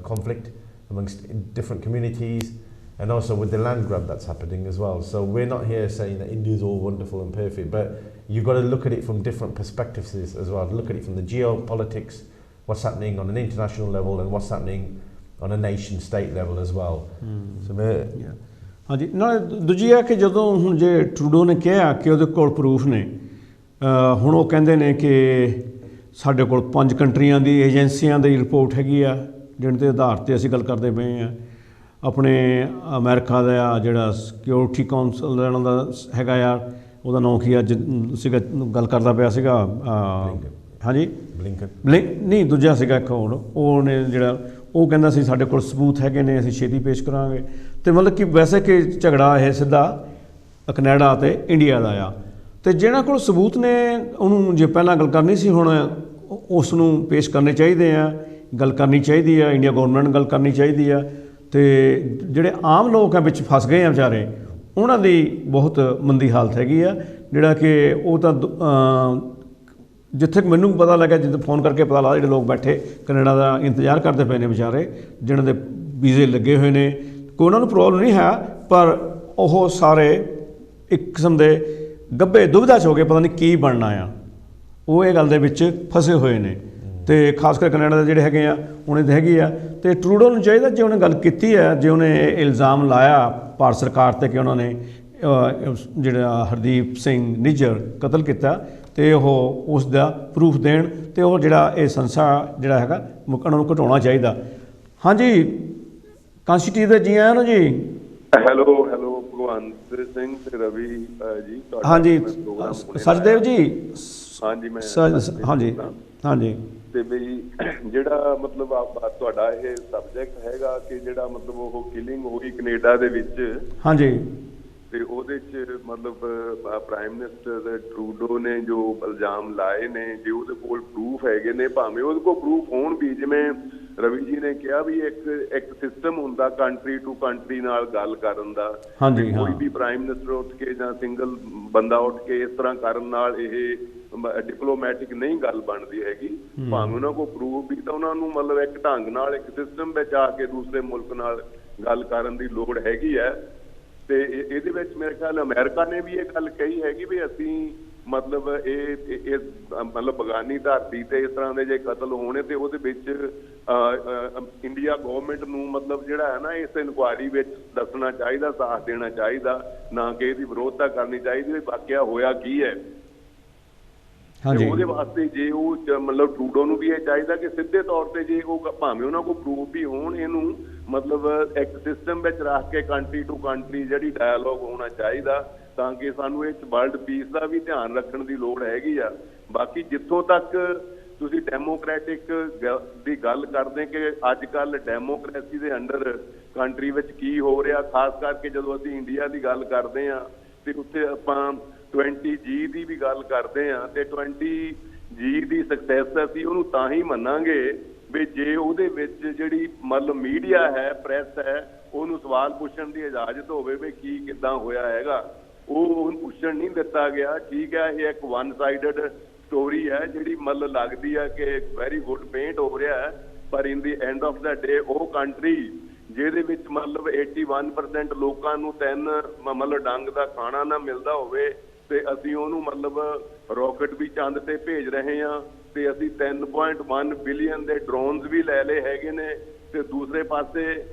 conflict amongst different communities, and also with the land grab that's happening as well. So we're not here saying that India is all wonderful and perfect, but you've got to look at it from different perspectives as well. Look at it from the geopolitics, what's happening on an international level, and what's happening on a nation state level as well. ਹਾਂਜੀ, ਨਾਲ ਦੂਜੀ ਹੈ ਕਿ ਜਦੋਂ ਹੁਣ ਜੇ Trudeau ਨੇ ਕਿਹਾ ਕਿ ਉਹਦੇ ਕੋਲ ਪ੍ਰੂਫ ਨੇ, ਹੁਣ ਉਹ ਕਹਿੰਦੇ ਨੇ ਕਿ ਸਾਡੇ ਕੋਲ 5 ਕੰਟਰੀਆਂ ਦੀ ਏਜੰਸੀਆਂ ਦੀ ਰਿਪੋਰਟ ਹੈਗੀ ਆ ਜਿਹਨਾਂ ਦੇ ਆਧਾਰ 'ਤੇ ਅਸੀਂ ਗੱਲ ਕਰਦੇ ਪਏ ਹਾਂ। ਆਪਣੇ ਅਮਰੀਕਾ ਦਾ ਜਿਹੜਾ ਸਿਕਿਉਰਿਟੀ ਕਾਉਂਸਲ ਇਹਨਾਂ ਦਾ ਹੈਗਾ ਆ, ਉਹਦਾ ਨਾਂ ਕੀ ਅੱਜ ਸੀਗਾ ਗੱਲ ਕਰਦਾ ਪਿਆ ਸੀਗਾ, ਹਾਂਜੀ ਨਹੀਂ ਦੂਜਾ ਸੀਗਾ ਇੱਕ ਹੋਰ, ਉਹਨੇ ਜਿਹੜਾ ਉਹ ਕਹਿੰਦਾ ਸੀ ਸਾਡੇ ਕੋਲ ਸਬੂਤ ਹੈਗੇ ਨੇ, ਅਸੀਂ ਛੇਤੀ ਪੇਸ਼ ਕਰਾਂਗੇ। ਅਤੇ ਮਤਲਬ ਕਿ ਵੈਸੇ ਕਿ ਝਗੜਾ ਇਹ ਸਿੱਧਾ ਕੈਨੇਡਾ ਅਤੇ ਇੰਡੀਆ ਦਾ ਆ, ਅਤੇ ਜਿਹਨਾਂ ਕੋਲ ਸਬੂਤ ਨੇ ਉਹਨੂੰ ਜੇ ਪਹਿਲਾਂ ਗੱਲ ਕਰਨੀ ਸੀ, ਹੁਣ ਉਸ ਨੂੰ ਪੇਸ਼ ਕਰਨੇ ਚਾਹੀਦੇ ਆ, ਗੱਲ ਕਰਨੀ ਚਾਹੀਦੀ ਆ, ਇੰਡੀਆ ਗੌਰਮੈਂਟ ਨੂੰ ਗੱਲ ਕਰਨੀ ਚਾਹੀਦੀ ਆ। ਅਤੇ ਜਿਹੜੇ ਆਮ ਲੋਕ ਆ ਵਿੱਚ ਫਸ ਗਏ ਆ ਵਿਚਾਰੇ, ਉਹਨਾਂ ਦੀ ਬਹੁਤ ਮੰਦੀ ਹਾਲਤ ਹੈਗੀ ਆ, ਜਿਹੜਾ ਕਿ ਉਹ ਤਾਂ ਜਿੱਥੇ ਮੈਨੂੰ ਪਤਾ ਲੱਗਾ, ਜਿੱਦਾਂ ਫੋਨ ਕਰਕੇ ਪਤਾ ਲੱਗਦਾ, ਜਿਹੜੇ ਲੋਕ ਬੈਠੇ ਕੈਨੇਡਾ ਦਾ ਇੰਤਜ਼ਾਰ ਕਰਦੇ ਪਏ ਨੇ ਵਿਚਾਰੇ, ਜਿਹਨਾਂ ਦੇ ਵੀਜ਼ੇ ਲੱਗੇ ਹੋਏ ਨੇ, ਕੋਈ ਉਹਨਾਂ ਨੂੰ ਪ੍ਰੋਬਲਮ ਨਹੀਂ ਹੈ, ਪਰ ਉਹ ਸਾਰੇ ਇੱਕ ਕਿਸਮ ਦੇ ਗੱਭੇ ਦੁਬਿਧਾ 'ਚ ਹੋ ਗਏ, ਪਤਾ ਨਹੀਂ ਕੀ ਬਣਨਾ ਆ, ਉਹ ਇਹ ਗੱਲ ਦੇ ਵਿੱਚ ਫਸੇ ਹੋਏ ਨੇ। ਅਤੇ ਖਾਸ ਕਰ ਕੈਨੇਡਾ ਦੇ ਜਿਹੜੇ ਹੈਗੇ ਆ ਉਹਨੇ ਤਾਂ ਹੈਗੀ ਆ, ਅਤੇ ਟਰੂਡੋ ਨੂੰ ਚਾਹੀਦਾ ਜੇ ਉਹਨੇ ਗੱਲ ਕੀਤੀ ਹੈ, ਜੇ ਉਹਨੇ ਇਲਜ਼ਾਮ ਲਾਇਆ ਭਾਰਤ ਸਰਕਾਰ 'ਤੇ ਕਿ ਉਹਨਾਂ ਨੇ ਜਿਹੜਾ ਹਰਦੀਪ ਸਿੰਘ ਨਿੱਜਰ ਕਤਲ ਕੀਤਾ, ਅਤੇ ਉਹ ਉਸ ਦਾ ਪ੍ਰੂਫ ਦੇਣ, ਅਤੇ ਉਹ ਜਿਹੜਾ ਇਹ ਸੰਸਾ ਜਿਹੜਾ ਹੈਗਾ ਉਹਨਾਂ ਨੂੰ ਘਟਾਉਣਾ ਚਾਹੀਦਾ। ਹਾਂਜੀ, ਕਾਂਸ਼ੀ ਟੀਵੀ ਦੇ ਜੀ ਆਇਆਂ ਨੂੰ ਜੀ। ਹੈਲੋ ਭਗਵੰਤ ਸਿੰਘ ਤੇ ਰਵੀ ਜੀ। ਹਾਂਜੀ ਸਚਦੇਵ ਜੀ। ਹਾਂਜੀ ਮੈਂ ਹਾਂਜੀ ਤੇ ਬਈ ਜਿਹੜਾ ਮਤਲਬ ਤੁਹਾਡਾ ਇਹ ਸਬਜੈਕਟ ਹੈਗਾ ਕਿ ਜਿਹੜਾ ਮਤਲਬ ਉਹ ਕਿਲਿੰਗ ਹੋਈ ਕੈਨੇਡਾ ਦੇ ਵਿੱਚ, ਹਾਂਜੀ, ਤੇ ਉਹਦੇ 'ਚ ਮਤਲਬ ਪ੍ਰਾਈਮ ਮਿਨਿਸਟਰ ਟਰੂਡੋ ਨੇ ਜੋ ਇਲਜ਼ਾਮ ਲਾਏ ਨੇ, ਜੇ ਉਹਦੇ ਕੋਲ ਪ੍ਰੂਫ ਹੈਗੇ ਨੇ, ਭਾਵੇਂ ਉਹਦੇ ਕੋਲ ਪ੍ਰੂਫ ਹੋਣ ਵੀ, ਜਿਵੇਂ ਰਵੀ ਜੀ ਨੇ ਕਿਹਾ ਵੀ ਇੱਕ ਸਿਸਟਮ ਹੁੰਦਾ ਕੰਟਰੀ ਟੂ ਕੰਟਰੀ ਨਾਲ ਗੱਲ ਕਰਨ ਦਾ, ਕੋਈ ਵੀ ਪ੍ਰਾਈਮ ਮਿਨਿਸਟਰ ਉੱਠ ਕੇ ਜਾਂ ਸਿੰਗਲ ਬੰਦਾ ਉੱਠ ਕੇ ਇਸ ਤਰ੍ਹਾਂ ਕਰਨ ਨਾਲ ਇਹ ਡਿਪਲੋਮੈਟਿਕ ਨਹੀਂ ਗੱਲ ਬਣਦੀ ਹੈਗੀ। ਭਾਵੇਂ ਉਹਨਾਂ ਕੋਲ ਪ੍ਰੂਫ ਵੀ, ਤਾਂ ਉਹਨਾਂ ਨੂੰ ਮਤਲਬ ਇੱਕ ਢੰਗ ਨਾਲ ਇੱਕ ਸਿਸਟਮ ਵਿੱਚ ਆ ਕੇ ਦੂਸਰੇ ਮੁਲਕ ਨਾਲ ਗੱਲ ਕਰਨ ਦੀ ਲੋੜ ਹੈਗੀ ਹੈ। ਤੇ ਇਹਦੇ ਵਿੱਚ ਮੇਰੇ ਖਿਆਲ ਅਮਰੀਕਾ ਨੇ ਵੀ ਇਹ ਗੱਲ ਕਹੀ ਹੈਗੀ ਵੀ ਅਸੀਂ ਮਤਲਬ ਇਹ ਮਤਲਬ ਬਗਾਨੀ ਧਰਤੀ ਤੇ ਇਸ ਤਰ੍ਹਾਂ ਦੇ ਜੇ ਕਤਲ ਹੋਣੇ, ਤੇ ਉਹਦੇ ਵਿੱਚ ਇੰਡੀਆ ਗੌਰਮੈਂਟ ਨੂੰ ਮਤਲਬ ਜਿਹੜਾ ਹੈ ਨਾ ਇਸ ਇਨਕੁਆਇਰੀ ਵਿੱਚ ਦੱਸਣਾ ਚਾਹੀਦਾ, ਸਾਥ ਦੇਣਾ ਚਾਹੀਦਾ, ਨਾ ਕਿ ਇਹਦੀ ਵਿਰੋਧਤਾ ਕਰਨੀ ਚਾਹੀਦੀ ਵੀ ਵਾਕਿਆ ਹੋਇਆ ਕੀ ਹੈ। ਉਹਦੇ ਵਾਸਤੇ ਜੇ ਉਹ ਮਤਲਬ ਟਰੂਡੋ ਨੂੰ ਵੀ ਇਹ ਚਾਹੀਦਾ ਕਿ ਸਿੱਧੇ ਤੌਰ ਤੇ ਜੇ ਉਹ ਭਾਵੇਂ ਉਹਨਾਂ ਕੋਲ ਪ੍ਰੂਫ ਵੀ ਹੋਣ, ਇਹਨੂੰ ਮਤਲਬ ਇੱਕ ਸਿਸਟਮ ਵਿੱਚ ਰੱਖ ਕੇ ਕੰਟਰੀ ਟੂ ਕੰਟਰੀ ਜਿਹੜੀ ਡਾਇਲੋਗ ਹੋਣਾ ਚਾਹੀਦਾ, ਤਾਂ ਕਿ ਸਾਨੂੰ ਇਹ ਵਰਲਡ ਪੀਸ ਦਾ ਵੀ ਧਿਆਨ ਰੱਖਣ ਦੀ ਲੋੜ ਹੈਗੀ ਆ। ਬਾਕੀ ਜਿੱਥੋਂ ਤੱਕ ਤੁਸੀਂ ਡੈਮੋਕ੍ਰੈਟਿਕ ਦੀ ਗੱਲ ਕਰਦੇ ਕਿ ਅੱਜ ਕੱਲ੍ਹ ਡੈਮੋਕ੍ਰੇਸੀ ਦੇ ਅੰਡਰ ਕੰਟਰੀ ਵਿੱਚ ਕੀ ਹੋ ਰਿਹਾ, ਖਾਸ ਕਰਕੇ ਜਦੋਂ ਅਸੀਂ ਇੰਡੀਆ ਦੀ ਗੱਲ ਕਰਦੇ ਹਾਂ ਤੇ ਉੱਥੇ ਆਪਾਂ 20G ਦੀ ਵੀ ਗੱਲ ਕਰਦੇ ਹਾਂ, ਤੇ 20G ਦੀ ਸਕਸੈਸ ਅਸੀਂ ਉਹਨੂੰ ਤਾਂ ਹੀ ਮੰਨਾਂਗੇ ਵੀ ਜੇ ਉਹਦੇ ਵਿੱਚ ਜਿਹੜੀ ਮਤਲਬ ਮੀਡੀਆ ਹੈ, ਪ੍ਰੈਸ ਹੈ, ਉਹਨੂੰ ਸਵਾਲ ਪੁੱਛਣ ਦੀ ਇਜਾਜ਼ਤ ਹੋਵੇ ਵੀ ਕੀ ਕਿੱਦਾਂ ਹੋਇਆ ਹੈਗਾ। ਉਹ ਪੁੱਛਣ ਨਹੀਂ ਦਿੱਤਾ ਗਿਆ। ਠੀਕ ਹੈ, ਇਹ ਇੱਕ ਵਨ ਸਾਈਡਡ ਸਟੋਰੀ ਹੈ ਜਿਹੜੀ ਮਤਲਬ ਲੱਗਦੀ ਹੈ ਕਿ ਵੈਰੀ ਗੁੱਡ ਪੇਂਟ ਹੋ ਰਿਹਾ ਹੈ, ਪਰ ਇਨ ਦੀ ਐਂਡ ਆਫ ਦਾ ਡੇ ਉਹ ਕੰਟਰੀ ਜਿਹਦੇ ਵਿੱਚ ਮਤਲਬ 81% ਲੋਕਾਂ ਨੂੰ ਮਤਲਬ ਡੰਗ ਦਾ ਖਾਣਾ ਨਾ ਮਿਲਦਾ ਹੋਵੇ, ਤੇ ਅਸੀਂ ਉਹਨੂੰ ਮਤਲਬ ਰੌਕਟ ਵੀ ਚੰਦ ਤੇ ਭੇਜ ਰਹੇ ਹਾਂ, ਤੇ ਅਸੀਂ 3.1 ਬਿਲੀਅਨ ਦੇ ਡਰੋਨਸ ਵੀ ਲੈ ਲਏ ਹੈਗੇ ਨੇ, ਤੇ ਦੂਸਰੇ ਪਾਸੇ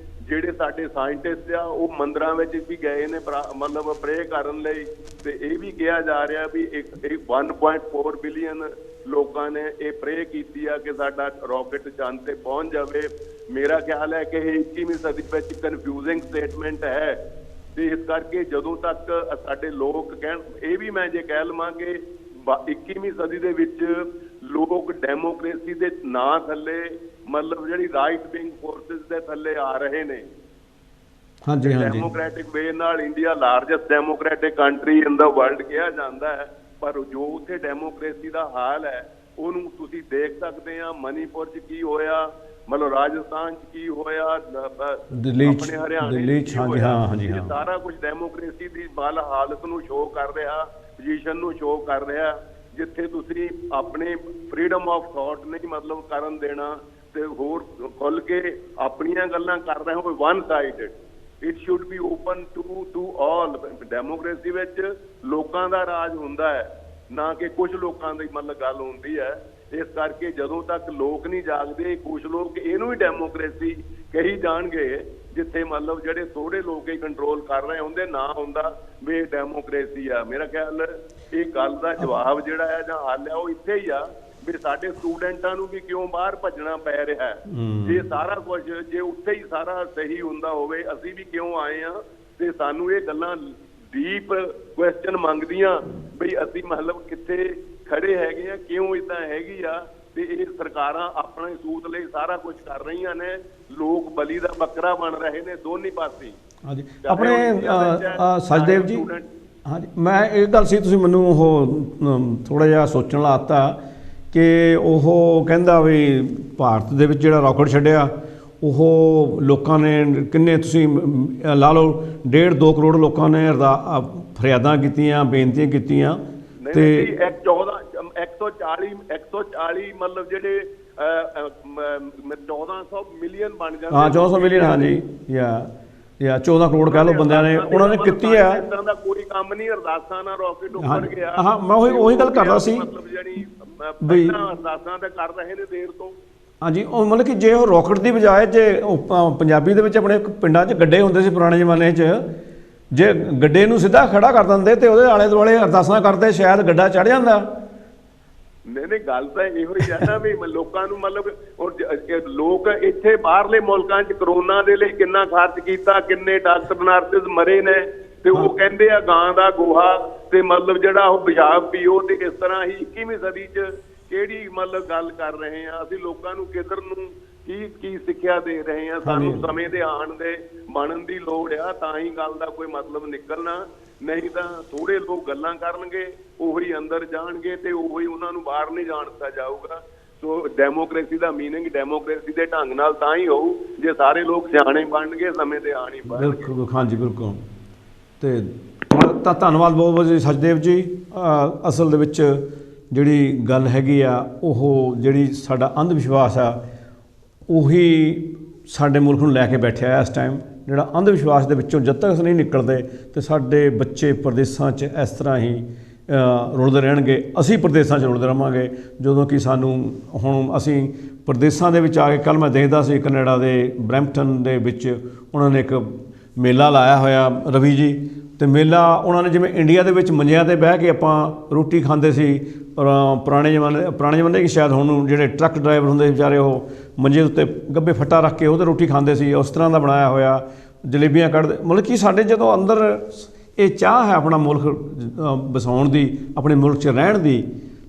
ਜਿਹੜੇ ਸਾਡੇ ਸਾਇੰਟਿਸਟ ਆ ਉਹ ਮੰਦਰਾਂ ਵਿੱਚ ਵੀ ਗਏ ਨੇ ਮਤਲਬ ਪ੍ਰੇ ਕਰਨ ਲਈ, ਤੇ ਇਹ ਵੀ ਕਿਹਾ ਜਾ ਰਿਹਾ ਵੀ 1.4 ਬਿਲੀਅਨ ਲੋਕਾਂ ਨੇ ਇਹ ਪ੍ਰੇ ਕੀਤੀ ਆ ਕਿ ਸਾਡਾ ਰੌਕਟ ਚੰਦ ਤੇ ਪਹੁੰਚ ਜਾਵੇ। ਮੇਰਾ ਖਿਆਲ ਹੈ ਕਿ ਇਹ 21ਵੀਂ ਸਦੀ ਵਿੱਚ ਕਨਫਿਊਜ਼ਿੰਗ ਸਟੇਟਮੈਂਟ ਹੈ, ਤੇ ਇਸ ਕਰਕੇ ਜਦੋਂ ਤੱਕ ਸਾਡੇ ਲੋਕ ਕਹਿਣ, ਇਹ ਵੀ ਮੈਂ ਜੇ ਕਹਿ ਲਵਾਂ ਕਿ 21ਵੀਂ ਸਦੀ ਦੇ ਵਿੱਚ ਲੋਕ ਡੈਮੋਕ੍ਰੇਸੀ ਦੇ ਨਾਂ ਥੱਲੇ ਮਤਲਬ ਜਿਹੜੀ ਰਾਈਟ ਵਿੰਗ ਫੋਰਸਿਸ ਦੇ ਥੱਲੇ ਆ ਰਹੇ ਨੇ। ਹਾਂਜੀ, ਡੈਮੋਕ੍ਰੈਟਿਕ ਵੇ ਨਾਲ ਇੰਡੀਆ ਲਾਰਜੈਸਟ ਡੈਮੋਕ੍ਰੈਟਿਕ ਕੰਟਰੀ ਇਨ ਦਾ ਵਰਲਡ ਕਿਹਾ ਜਾਂਦਾ ਹੈ, ਪਰ ਜੋ ਉੱਥੇ ਡੈਮੋਕ੍ਰੇਸੀ ਦਾ ਹਾਲ ਹੈ ਉਹਨੂੰ ਤੁਸੀਂ ਦੇਖ ਸਕਦੇ ਆ। ਮਨੀਪੁਰ 'ਚ ਕੀ ਹੋਇਆ, मतलब राजस्थान च की होया, दिल्ली अपने हरियाणे दिल्ली च की हाँ जी होया, हाँ जी ये हाँ सारा कुछ डेमोक्रेसी ਦੀ ਬਲ ਹਾਲਤ ਨੂੰ ਸ਼ੋ ਕਰ ਰਿਹਾ, ਪੋਜੀਸ਼ਨ ਨੂੰ ਸ਼ੋ ਕਰ ਰਿਹਾ, ਜਿੱਥੇ ਤੁਸੀਂ ਆਪਣੇ ਫਰੀडम ਆਫ ਥਾਟ ਨਹੀਂ ਮਤਲਬ ਕਰਨ ਦੇਣਾ ਤੇ ਹੋਰ ਖੁੱਲ ਕੇ ਆਪਣੀਆਂ ਗੱਲਾਂ ਕਰ ਰਹੇ ਹੋ, one sided. It should be open to all. Democracy ਵਿੱਚ ਲੋਕਾਂ ਦਾ ਰਾਜ ਹੁੰਦਾ ਹੈ, ਨਾ ਕਿ ਕੁਝ ਲੋਕਾਂ ਦੀ ਮਤਲਬ ਗੱਲ ਹੁੰਦੀ ਹੈ। ਇਸ ਕਰਕੇ ਜਦੋਂ ਤੱਕ ਲੋਕ ਨਹੀਂ ਜਾਗਦੇ, ਕੁਝ ਲੋਕ ਇਹਨੂੰ ਹੀ ਡੈਮੋਕ੍ਰੇਸੀ ਕਹੀ ਜਾਣਗੇ, ਜਿੱਥੇ ਮਤਲਬ ਜਿਹੜੇ ਥੋੜੇ ਲੋਕ ਹੀ ਕੰਟਰੋਲ ਕਰ ਰਹੇ ਹੁੰਦੇ, ਨਾ ਹੁੰਦਾ ਵੀ ਡੈਮੋਕ੍ਰੇਸੀ ਆ। ਮੇਰਾ ਖਿਆਲ ਇਹ ਗੱਲ ਦਾ ਜਵਾਬ ਜਿਹੜਾ ਹੈ ਜਾਂ ਹੱਲ ਹੈ ਉਹ ਇੱਥੇ ਹੀ ਆ ਵੀ ਸਾਡੇ ਸਟੂਡੈਂਟਾਂ ਨੂੰ ਵੀ ਕਿਉਂ ਬਾਹਰ ਭੱਜਣਾ ਪੈ ਰਿਹਾ ਹੈ। ਜੇ ਸਾਰਾ ਕੁਝ ਜੇ ਉੱਥੇ ਹੀ ਸਾਰਾ ਸਹੀ ਹੁੰਦਾ ਹੋਵੇ, ਅਸੀਂ ਵੀ ਕਿਉਂ ਆਏ ਆ? ਤੇ ਸਾਨੂੰ ਇਹ ਗੱਲਾਂ ਡੀਪ ਕੁਐਸਚਨ ਮੰਗਦੀਆਂ ਵੀ ਅਸੀਂ ਮਤਲਬ ਕਿੱਥੇ ਖੜੇ ਹੈਗੇ ਆ, ਕਿਉਂ ਇਦਾਂ ਹੈਗੀ ਆ। ਤੇ ਇਹ ਸਰਕਾਰਾਂ ਆਪਣੇ ਸੂਤ ਲਈ ਸਾਰਾ ਕੁਝ ਕਰ ਰਹੀਆਂ ਨੇ, ਲੋਕ ਬਲੀ ਦਾ ਬੱਕਰਾ ਬਣ ਰਹੇ ਨੇ ਦੋਨੀ ਪਾਸੇ। ਹਾਂਜੀ ਆਪਣੇ ਸਚਦੇਵ ਜੀ, ਹਾਂਜੀ ਮੈਂ ਇਹ ਗੱਲ ਸੀ, ਤੁਸੀਂ ਮੈਨੂੰ ਉਹ ਥੋੜ੍ਹਾ ਜਿਹਾ ਸੋਚਣ ਲਾਤਾ ਕਿ ਉਹ ਕਹਿੰਦਾ ਵੀ ਭਾਰਤ ਦੇ ਵਿੱਚ ਜਿਹੜਾ ਰਾਕਟ ਛੱਡਿਆ ਉਹ ਲੋਕਾਂ ਨੇ ਕਿੰਨੇ, ਤੁਸੀਂ ਲਾ ਲਓ 1.5-2 ਕਰੋੜ ਲੋਕਾਂ ਨੇ ਫਰਿਆਦਾਂ ਕੀਤੀਆਂ, ਬੇਨਤੀਆਂ ਕੀਤੀਆਂ ਤੇ 140 ਮਤਲਬ ਜਿਹੜੇ 1400 ਮਿਲੀਅਨ ਬਣ ਜਾਂਦੇ। ਹਾਂ 1400 ਮਿਲੀਅਨ, ਹਾਂਜੀ ਜਾਂ 14 ਕਰੋੜ ਕਹਿ ਲਓ ਬੰਦਿਆਂ ਨੇ ਉਹਨਾਂ ਨੇ ਕੀਤੀ ਆ। ਇਸ ਤਰ੍ਹਾਂ ਦਾ ਕੋਈ ਕੰਮ ਨਹੀਂ, ਅਰਦਾਸਾਂ ਨਾਲ ਰਾਕਟ ਉੱਪਰ ਗਿਆ। ਹਾਂ ਮੈਂ ਉਹੀ ਗੱਲ ਕਰਦਾ ਸੀ, ਮਤਲਬ ਜਿਹੜੀ ਪਹਿਲਾਂ ਅਰਦਾਸਾਂ ਤੇ ਕਰ ਰਹੇ ਨੇ ਦੇਰ ਤੋਂ। ਹਾਂਜੀ ਉਹ ਮਤਲਬ ਕਿ ਜੇ ਉਹ ਰਾਕਟ ਦੀ ਬਜਾਏ ਜੇ ਪੰਜਾਬੀ ਦੇ ਵਿੱਚ ਆਪਣੇ ਪਿੰਡਾਂ 'ਚ ਗੱਡੇ ਹੁੰਦੇ ਸੀ ਪੁਰਾਣੇ ਜ਼ਮਾਨੇ 'ਚ, ਜੇ ਗੱਡੇ ਨੂੰ ਸਿੱਧਾ ਖੜਾ ਕਰ ਦਿੰਦੇ ਤੇ ਉਹਦੇ ਆਲੇ ਦੁਆਲੇ ਅਰਦਾਸਾਂ ਕਰਦੇ, ਸ਼ਾਇਦ ਗੱਡਾ ਚੜ੍ਹ ਜਾਂਦਾ। ਨਹੀਂ ਗੱਲ ਤਾਂ ਇਹੋ ਹੀ ਹੈ ਨਾ ਵੀ ਲੋਕਾਂ ਨੂੰ ਮਤਲਬ ਲੋਕ ਇੱਥੇ ਬਾਹਰਲੇ ਮੁਲਕਾਂ 'ਚ ਕਰੋਨਾ ਦੇ ਲਈ ਕਿੰਨਾ ਖਰਚ ਕੀਤਾ, ਕਿੰਨੇ ਡਾਕਟਰ ਨਰਸਿਸ ਮਰੇ ਨੇ, ਤੇ ਉਹ ਕਹਿੰਦੇ ਆ ਗਾਂ ਦਾ ਗੋਹਾ ਤੇ ਮਤਲਬ ਜਿਹੜਾ ਉਹ ਪਿਸ਼ਾਬ ਪੀਓ। ਤੇ ਇਸ ਤਰ੍ਹਾਂ ਹੀ 21ਵੀਂ ਸਦੀ 'ਚ ਕਿਹੜੀ ਮਤਲਬ ਗੱਲ ਕਰ ਰਹੇ ਆ ਅਸੀਂ? ਲੋਕਾਂ ਨੂੰ ਕਿੱਧਰ ਨੂੰ ਕੀ ਸਿੱਖਿਆ ਦੇ ਰਹੇ ਆ? ਸਾਨੂੰ ਸਮੇਂ ਦੇ ਆਉਣ ਦੇ ਬਣਨ ਦੀ ਲੋੜ ਆ, ਤਾਂ ਹੀ ਗੱਲ ਦਾ ਕੋਈ ਮਤਲਬ ਨਿਕਲਣਾ। ਨਹੀਂ ਤਾਂ ਥੋੜੇ ਲੋਕ ਗੱਲਾਂ ਕਰਨਗੇ, ਉਹੀ ਅੰਦਰ ਜਾਣਗੇ ਤੇ ਉਹੀ ਉਹਨਾਂ ਨੂੰ ਬਾਹਰ ਨਹੀਂ ਜਾਣ ਦਿੱਤਾ ਜਾਊਗਾ। ਸੋ ਡੈਮੋਕ੍ਰੇਸੀ ਦਾ ਮੀਨਿੰਗ ਡੈਮੋਕ੍ਰੇਸੀ ਦੇ ਢੰਗ ਨਾਲ ਤਾਂ ਹੀ ਹੋਊ ਜੇ ਸਾਰੇ ਲੋਕ ਸਿਆਣੇ ਬਣਨਗੇ, ਸਮੇਂ ਦੇ ਆਣ ਹੀ ਬਣਨਗੇ। ਬਿਲਕੁਲ, ਹਾਂਜੀ ਬਿਲਕੁਲ। ਤੇ ਤਾਂ ਧੰਨਵਾਦ ਬਹੁਤ ਬਹੁਤ ਜੀ ਸਚਦੇਵ ਜੀ। ਅਸਲ ਦੇ ਵਿੱਚ ਜਿਹੜੀ ਗੱਲ ਹੈਗੀ ਆ, ਉਹ ਜਿਹੜੀ ਸਾਡਾ ਅੰਧ ਵਿਸ਼ਵਾਸ ਆ ਉਹੀ ਸਾਡੇ ਮੁਲਕ ਨੂੰ ਲੈ ਕੇ ਬੈਠਿਆ ਇਸ ਟਾਈਮ। ਜਿਹੜਾ ਅੰਧ ਵਿਸ਼ਵਾਸ ਦੇ ਵਿੱਚੋਂ ਜਦ ਤੱਕ ਅਸੀਂ ਨਹੀਂ ਨਿਕਲਦੇ ਤੇ ਸਾਡੇ ਬੱਚੇ ਪ੍ਰਦੇਸਾਂ 'ਚ ਇਸ ਤਰ੍ਹਾਂ ਹੀ ਰੁਲਦੇ ਰਹਿਣਗੇ, ਅਸੀਂ ਪ੍ਰਦੇਸਾਂ 'ਚ ਰੁਲਦੇ ਰਹਾਂਗੇ। ਜਦੋਂ ਕਿ ਸਾਨੂੰ ਹੁਣ ਅਸੀਂ ਪ੍ਰਦੇਸਾਂ ਦੇ ਵਿੱਚ ਆ ਕੇ, ਕੱਲ੍ਹ ਮੈਂ ਦੇਖਦਾ ਸੀ ਕੈਨੇਡਾ ਦੇ ਬਰੈਂਪਟਨ ਦੇ ਵਿੱਚ ਉਹਨਾਂ ਨੇ ਇੱਕ ਮੇਲਾ ਲਾਇਆ ਹੋਇਆ ਰਵੀ ਜੀ, ਤੇ ਮੇਲਾ ਉਹਨਾਂ ਨੇ ਜਿਵੇਂ ਇੰਡੀਆ ਦੇ ਵਿੱਚ ਮੰਜਿਆਂ 'ਤੇ ਬਹਿ ਕੇ ਆਪਾਂ ਰੋਟੀ ਖਾਂਦੇ ਸੀ ਪੁਰਾਣੇ ਜ਼ਮਾਨੇ ਕਿ ਸ਼ਾਇਦ ਹੁਣ ਜਿਹੜੇ ਟਰੱਕ ਡਰਾਈਵਰ ਹੁੰਦੇ ਵਿਚਾਰੇ ਉਹ ਮੰਜੇ ਉੱਤੇ ਗੱਬੇ ਫੱਟਾ ਰੱਖ ਕੇ ਉਹ 'ਤੇ ਰੋਟੀ ਖਾਂਦੇ ਸੀ, ਉਸ ਤਰ੍ਹਾਂ ਦਾ ਬਣਾਇਆ ਹੋਇਆ, ਜਲੇਬੀਆਂ ਕੱਢਦੇ। ਮਤਲਬ ਕਿ ਸਾਡੇ ਜਦੋਂ ਅੰਦਰ ਇਹ ਚਾਹ ਹੈ ਆਪਣਾ ਮੁਲਕ ਵਸਾਉਣ ਦੀ, ਆਪਣੇ ਮੁਲਕ 'ਚ ਰਹਿਣ ਦੀ,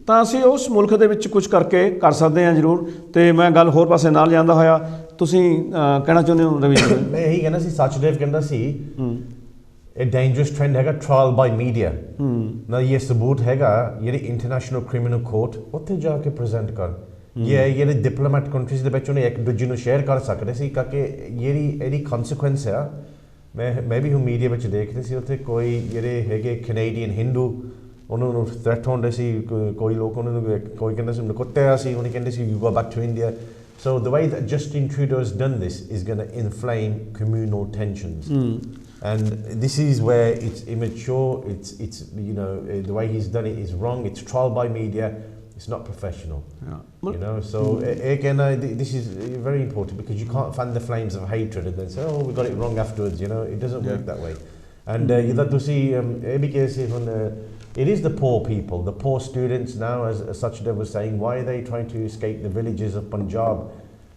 ਤਾਂ ਅਸੀਂ ਉਸ ਮੁਲਕ ਦੇ ਵਿੱਚ ਕੁਝ ਕਰਕੇ ਕਰ ਸਕਦੇ ਹਾਂ ਜ਼ਰੂਰ। ਤੇ ਮੈਂ ਗੱਲ ਹੋਰ ਪਾਸੇ ਨਾਲ ਜਾਂਦਾ ਹੋਇਆ, ਤੁਸੀਂ ਕਹਿਣਾ ਚਾਹੁੰਦੇ ਹੋ ਰਵੀ ਜੀ? ਮੈਂ ਇਹੀ ਕਹਿੰਦਾ ਸੀ, ਸਚਦੇਵ ਕਹਿੰਦਾ ਸੀ ਇਹ ਡੇਂਜਰਸ ਟ੍ਰੈਂਡ ਹੈਗਾ ਟ੍ਰਾਇਲ ਬਾਈ ਮੀਡੀਆ। ਨਾ ਇਹ ਸਬੂਤ ਹੈਗਾ ਜਿਹੜੀ ਇੰਟਰਨੈਸ਼ਨਲ ਕ੍ਰਿਮੀਨਲ ਕੋਰਟ ਉੱਥੇ ਜਾ ਕੇ ਪ੍ਰੈਜ਼ੈਂਟ ਕਰ। ਜਿਹੜੇ ਡਿਪਲੋਮੈਟ ਕੰਟਰੀਜ਼ ਦੇ ਵਿੱਚ ਉਹਨੇ ਇੱਕ ਦੂਜੇ ਨੂੰ ਸ਼ੇਅਰ ਕਰ ਸਕਦੇ ਸੀ, ਕਰਕੇ ਇਹਦੀ ਕਨਸੀਕੁਐਂਸ ਆ। ਮੈਂ ਵੀ ਹੁਣ ਮੀਡੀਆ ਵਿੱਚ ਦੇਖਦੇ ਸੀ, ਉੱਥੇ ਕੋਈ ਜਿਹੜੇ ਹੈਗੇ ਕੈਨੇਡੀਅਨ ਹਿੰਦੂ ਉਹਨਾਂ ਨੂੰ ਥ੍ਰੈਟ ਹੁੰਦੇ ਸੀ, ਕੋਈ ਲੋਕ ਉਹਨਾਂ ਨੂੰ ਕੋਈ ਕਹਿੰਦਾ ਸੀ ਕੁੱਟਿਆ ਸੀ, ਉਹਨੇ ਕਹਿੰਦੇ ਸੀ you go back to India. So the way that Justin Trudeau has done this is going to inflame communal tensions. And this is where it's immature, it's you know, the way he's done it is wrong, it's trial by media, it's not professional. You know, so again, this is very important because you can't fan the flames of hatred and then say, oh, we got it wrong afterwards, you know, it doesn't work that way. And you have to see, it is the poor people, the poor students now, as Sachdev was saying, why are they trying to escape the villages of Punjab?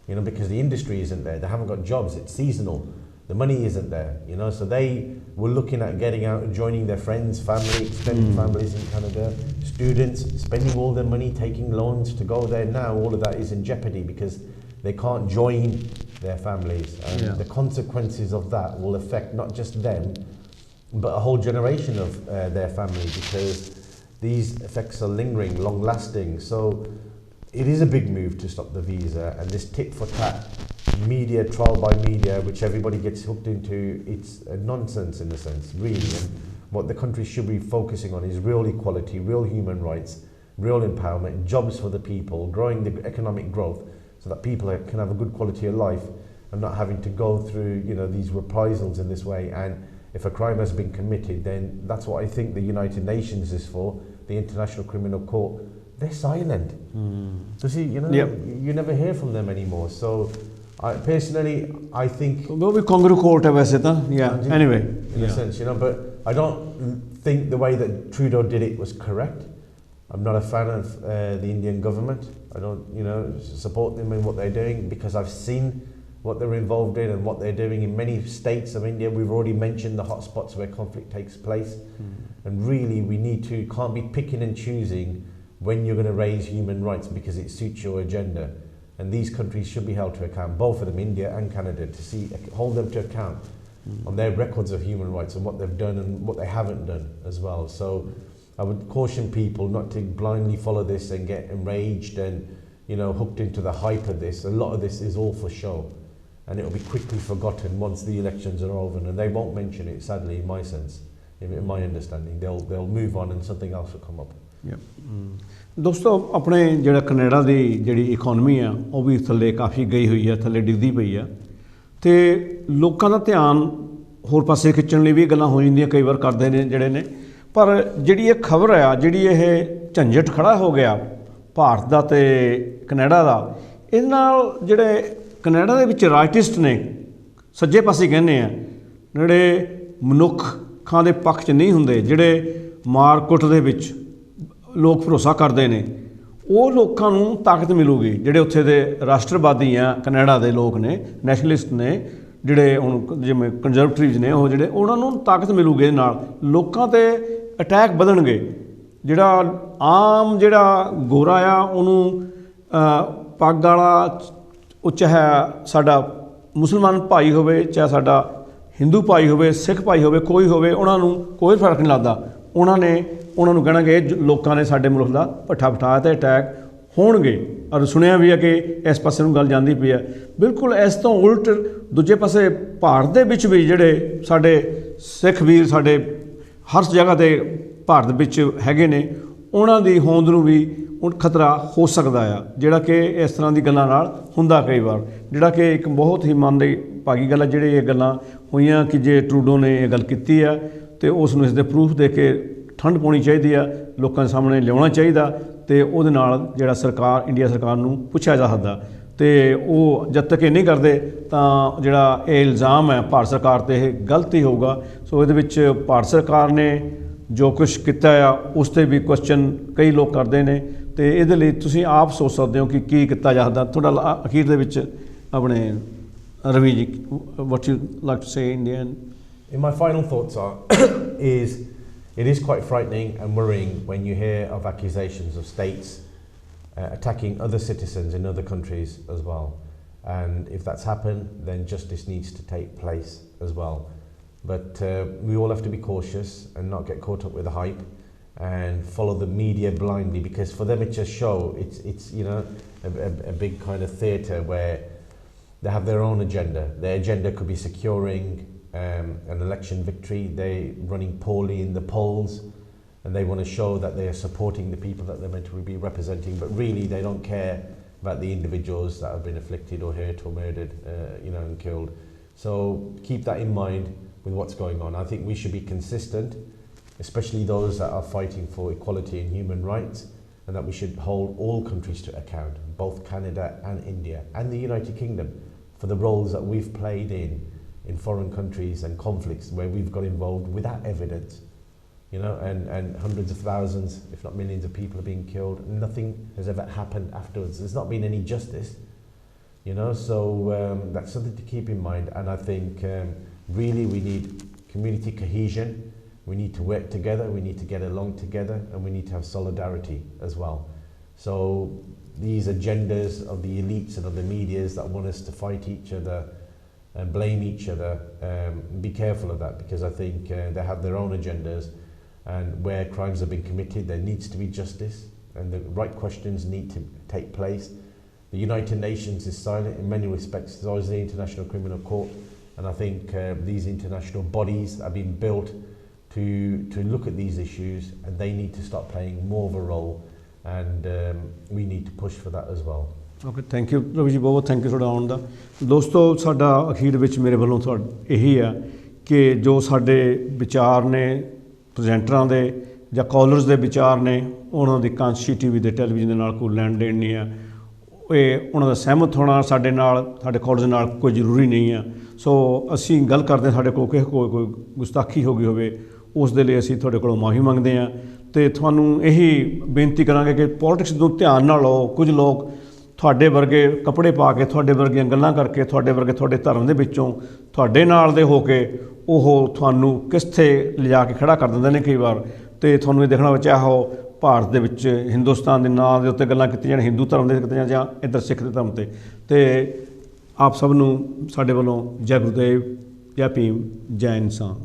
You know, because the industry isn't there, they haven't got jobs, it's seasonal, the money isn't there, you know, so they were looking at getting out and joining their friends, family, extended families in Canada. Students spending all their money, taking loans to go there. Now all of that is in jeopardy because they can't join their families, and the consequences of that will affect not just them but a whole generation of their family, because these effects are lingering, long lasting. So it is a big move to stop the visa, and this tit for tat media, trial by media, which everybody gets hooked into, it's a nonsense in a sense, really. And what the country should be focusing on is real equality, real human rights, real empowerment, jobs for the people, growing the economic growth so that people can have a good quality of life and not having to go through, you know, these reprisals in this way. And if a crime has been committed, then that's what I think the United Nations is for, the International Criminal Court. They're silent. So see, you know, you never hear from them anymore. So I think वो भी Congress court है वैसे तो, anyway, in a sense, you know, but I don't think the way that Trudeau did it was correct. I'm not a fan of the Indian government. I don't, you know, support them in what they're doing because I've seen what they're involved in and what they're doing in many states of India. We've already mentioned the hotspots where conflict takes place, and really we can't be picking and choosing when you're going to raise human rights because it suits your agenda. And these countries should be held to account, both of them, India and Canada, to hold them to account on their records of human rights and what they've done and what they haven't done as well. So I would caution people not to blindly follow this and get enraged and, you know, hooked into the hype of this. A lot of this is all for show, and it'll be quickly forgotten once the elections are over, and they won't mention it, sadly, in my sense, in my understanding. They'll move on and something else will come up. ਦੋਸਤੋ ਆਪਣੇ ਜਿਹੜਾ Canada ਦੀ ਜਿਹੜੀ economy ਆ ਉਹ ਵੀ ਥੱਲੇ ਕਾਫੀ ਗਈ ਹੋਈ ਆ, ਥੱਲੇ ਡਿੱਗਦੀ ਪਈ ਆ, ਤੇ ਲੋਕਾਂ ਦਾ ਧਿਆਨ ਹੋਰ ਪਾਸੇ ਖਿੱਚਣ ਲਈ ਵੀ ਗੱਲਾਂ ਹੋ ਜਾਂਦੀਆਂ ਕਈ ਵਾਰ ਕਰਦੇ ਨੇ ਜਿਹੜੇ ਨੇ। ਪਰ ਜਿਹੜੀ ਇਹ ਖਬਰ ਆ, ਜਿਹੜੀ ਇਹ ਝੰਜਟ ਖੜਾ ਹੋ ਗਿਆ ਭਾਰਤ ਦਾ ਤੇ ਕੈਨੇਡਾ ਦਾ, ਇਹਦੇ ਨਾਲ ਜਿਹੜੇ ਕੈਨੇਡਾ ਦੇ ਵਿੱਚ ਰਾਈਟਿਸਟ ਨੇ, ਸੱਜੇ ਪਾਸੇ ਕਹਿੰਦੇ ਆ, ਜਿਹੜੇ ਮਨੁੱਖਾਂ ਦੇ ਪੱਖ 'ਚ ਨਹੀਂ ਹੁੰਦੇ, ਜਿਹੜੇ ਮਾਰਕੁੱਟ ਦੇ ਵਿੱਚ ਲੋਕ ਭਰੋਸਾ ਕਰਦੇ ਨੇ, ਉਹ ਲੋਕਾਂ ਨੂੰ ਤਾਕਤ ਮਿਲੂਗੀ। ਜਿਹੜੇ ਉੱਥੇ ਦੇ ਰਾਸ਼ਟਰਵਾਦੀ ਆ ਕੈਨੇਡਾ ਦੇ ਲੋਕ ਨੇ, ਨੈਸ਼ਨਲਿਸਟ ਨੇ, ਜਿਹੜੇ ਹੁਣ ਜਿਵੇਂ ਕੰਜ਼ਰਵੇਟਿਵਜ਼ ਨੇ, ਉਹ ਜਿਹੜੇ ਉਹਨਾਂ ਨੂੰ ਤਾਕਤ ਮਿਲੂਗੀ। ਇਹਦੇ ਨਾਲ ਲੋਕਾਂ 'ਤੇ ਅਟੈਕ ਵਧਣਗੇ। ਜਿਹੜਾ ਆਮ ਜਿਹੜਾ ਗੋਰਾ ਆ ਉਹਨੂੰ ਪੱਗ ਵਾਲਾ, ਉਹ ਚਾਹੇ ਸਾਡਾ ਮੁਸਲਮਾਨ ਭਾਈ ਹੋਵੇ, ਚਾਹੇ ਸਾਡਾ ਹਿੰਦੂ ਭਾਈ ਹੋਵੇ, ਸਿੱਖ ਭਾਈ ਹੋਵੇ, ਕੋਈ ਹੋਵੇ, ਉਹਨਾਂ ਨੂੰ ਕੋਈ ਫਰਕ ਨਹੀਂ ਲੱਗਦਾ। ਉਹਨਾਂ ਨੂੰ ਕਹਿਣਾ ਕਿ ਇਹ ਲੋਕਾਂ ਨੇ ਸਾਡੇ ਮੁਲਕ ਦਾ ਭੱਠਾ ਬਿਠਾਇਆ ਤੇ ਅਟੈਕ ਹੋਣਗੇ। ਔਰ ਸੁਣਿਆ ਵੀ ਹੈ ਕਿ ਇਸ ਪਾਸੇ ਨੂੰ ਗੱਲ ਜਾਂਦੀ ਪਈ ਹੈ। ਬਿਲਕੁਲ ਇਸ ਤੋਂ ਉਲਟ ਦੂਜੇ ਪਾਸੇ ਭਾਰਤ ਦੇ ਵਿੱਚ ਵੀ ਜਿਹੜੇ ਸਾਡੇ ਸਿੱਖ ਵੀਰ ਸਾਡੇ ਹਰ ਜਗ੍ਹਾ 'ਤੇ ਭਾਰਤ ਵਿੱਚ ਹੈਗੇ ਨੇ, ਉਹਨਾਂ ਦੀ ਹੋਂਦ ਨੂੰ ਵੀ ਖਤਰਾ ਹੋ ਸਕਦਾ ਆ, ਜਿਹੜਾ ਕਿ ਇਸ ਤਰ੍ਹਾਂ ਦੀ ਗੱਲਾਂ ਨਾਲ ਹੁੰਦਾ ਕਈ ਵਾਰ, ਜਿਹੜਾ ਕਿ ਇੱਕ ਬਹੁਤ ਹੀ ਮਨ ਦੀ ਭਾਗੀ ਗੱਲ ਹੈ। ਜਿਹੜੇ ਇਹ ਗੱਲਾਂ ਹੋਈਆਂ ਕਿ ਜੇ ਟਰੂਡੋ ਨੇ ਇਹ ਗੱਲ ਕੀਤੀ ਆ ਤੇ ਉਸ ਨੂੰ ਇਸ ਦੇ ਪ੍ਰੂਫ ਦੇ ਕੇ ਠੰਡ ਪਾਉਣੀ ਚਾਹੀਦੀ ਆ, ਲੋਕਾਂ ਦੇ ਸਾਹਮਣੇ ਲਿਆਉਣਾ ਚਾਹੀਦਾ, ਤੇ ਉਹਦੇ ਨਾਲ ਜਿਹੜਾ ਸਰਕਾਰ, ਇੰਡੀਆ ਸਰਕਾਰ ਨੂੰ ਪੁੱਛਿਆ ਜਾ ਸਕਦਾ। ਤੇ ਉਹ ਜਦ ਤੱਕ ਇਹ ਨਹੀਂ ਕਰਦੇ ਤਾਂ ਜਿਹੜਾ ਇਹ ਇਲਜ਼ਾਮ ਹੈ ਭਾਰਤ ਸਰਕਾਰ 'ਤੇ, ਇਹ ਗਲਤ ਹੀ ਹੋਊਗਾ। ਸੋ ਇਹਦੇ ਵਿੱਚ ਭਾਰਤ ਸਰਕਾਰ ਨੇ ਜੋ ਕੁਛ ਕੀਤਾ ਆ ਉਸ 'ਤੇ ਵੀ ਕੁਐਸਚਨ ਕਈ ਲੋਕ ਕਰਦੇ ਨੇ, ਤੇ ਇਹਦੇ ਲਈ ਤੁਸੀਂ ਆਪ ਸੋਚ ਸਕਦੇ ਹੋ ਕਿ ਕੀ ਕੀਤਾ ਜਾ ਸਕਦਾ। ਤੁਹਾਡਾ ਅਖੀਰ ਦੇ ਵਿੱਚ ਆਪਣੇ ਰਵੀ ਜੀ, what you like to say in the end? My final thoughts is it is quite frightening and worrying when you hear of accusations of states attacking other citizens in other countries as well. And if that's happened, then justice needs to take place as well. But we all have to be cautious and not get caught up with the hype and follow the media blindly, because for them it's a show. It's you know, a big kind of theatre where they have their own agenda. Their agenda could be securing an election victory. They're running poorly in the polls and they want to show that they are supporting the people that they're meant to be representing, but really they don't care about the individuals that have been afflicted or hurt or murdered, you know, and killed. So keep that in mind with what's going on. I think we should be consistent, especially those that are fighting for equality and human rights, and that we should hold all countries to account, both Canada and India and the United Kingdom, for the roles that we've played in foreign countries and conflicts where we've got involved without evidence, you know, and hundreds of thousands, if not millions of people are being killed. Nothing has ever happened afterwards. There's not been any justice, you know, so that's something to keep in mind. And I think really we need community cohesion. We need to work together, we need to get along together, and we need to have solidarity as well. So these agendas of the elites and of the medias that want us to fight each other and blame each other, be careful of that, because I think they have their own agendas, and where crimes have been committed there needs to be justice, and the right questions need to take place. The United Nations is silent in many respects. There's always the International Criminal Court, and I think these international bodies have been built to look at these issues, and they need to start playing more of a role, and we need to push for that as well. Okay, thank you Ravi ਜੀ, ਬਹੁਤ thank you ਤੁਹਾਡਾ ਆਉਣ ਦਾ। ਦੋਸਤੋ, ਸਾਡਾ ਅਖੀਰ ਵਿੱਚ ਮੇਰੇ ਵੱਲੋਂ ਇਹੀ ਆ ਕਿ ਜੋ ਸਾਡੇ ਵਿਚਾਰ ਨੇ ਪ੍ਰੈਜ਼ੈਂਟਰਾਂ ਦੇ ਜਾਂ ਕਾਲਰਸ ਦੇ ਵਿਚਾਰ ਨੇ, ਉਹਨਾਂ ਦੀ ਕਾਂਸ਼ੀ ਟੀਵੀ ਦੇ ਟੈਲੀਵਿਜ਼ਨ ਦੇ ਨਾਲ ਕੋਈ ਲੈਣ ਦੇਣ ਨਹੀਂ ਆ। ਇਹ ਉਹਨਾਂ ਦਾ ਸਹਿਮਤ ਹੋਣਾ ਸਾਡੇ ਨਾਲ, ਸਾਡੇ ਕਾਲਰਸ ਨਾਲ ਕੋਈ ਜ਼ਰੂਰੀ ਨਹੀਂ ਆ। ਸੋ ਅਸੀਂ ਗੱਲ ਕਰਦੇ ਹਾਂ, ਸਾਡੇ ਕੋਲ ਕੋਈ ਗੁਸਤਾਖੀ ਹੋ ਗਈ ਹੋਵੇ, ਉਸ ਦੇ ਲਈ ਅਸੀਂ ਤੁਹਾਡੇ ਕੋਲੋਂ ਮਾਫੀ ਮੰਗਦੇ ਹਾਂ, ਅਤੇ ਤੁਹਾਨੂੰ ਇਹੀ ਬੇਨਤੀ ਕਰਾਂਗੇ ਕਿ ਪੋਲੀਟਿਕਸ ਨੂੰ ਧਿਆਨ ਨਾਲ ਲਓ। ਕੁਝ ਲੋਕ ਤੁਹਾਡੇ ਵਰਗੇ ਕੱਪੜੇ ਪਾ ਕੇ, ਤੁਹਾਡੇ ਵਰਗੀਆਂ ਗੱਲਾਂ ਕਰਕੇ, ਤੁਹਾਡੇ ਵਰਗੇ ਤੁਹਾਡੇ ਧਰਮ ਦੇ ਵਿੱਚੋਂ ਤੁਹਾਡੇ ਨਾਲ ਦੇ ਹੋ ਕੇ ਉਹ ਤੁਹਾਨੂੰ ਕਿੱਥੇ ਲਿਜਾ ਕੇ ਖੜ੍ਹਾ ਕਰ ਦਿੰਦੇ ਨੇ ਕਈ ਵਾਰ। ਅਤੇ ਤੁਹਾਨੂੰ ਇਹ ਦੇਖਣਾ ਚਾਹੋ ਭਾਰਤ ਦੇ ਵਿੱਚ ਹਿੰਦੁਸਤਾਨ ਦੇ ਨਾਂ ਦੇ ਉੱਤੇ ਗੱਲਾਂ ਕੀਤੀਆਂ ਜਾਣ, ਹਿੰਦੂ ਧਰਮ ਦੇ ਕੀਤੀਆਂ ਜਾਂ ਇੱਧਰ ਸਿੱਖ ਦੇ ਧਰਮ 'ਤੇ। ਅਤੇ ਆਪ ਸਭ ਨੂੰ ਸਾਡੇ ਵੱਲੋਂ ਜੈ ਗੁਰੂਦੇਵ, ਜੈ ਭੀਮ, ਜੈ ਇਨਸਾਨ।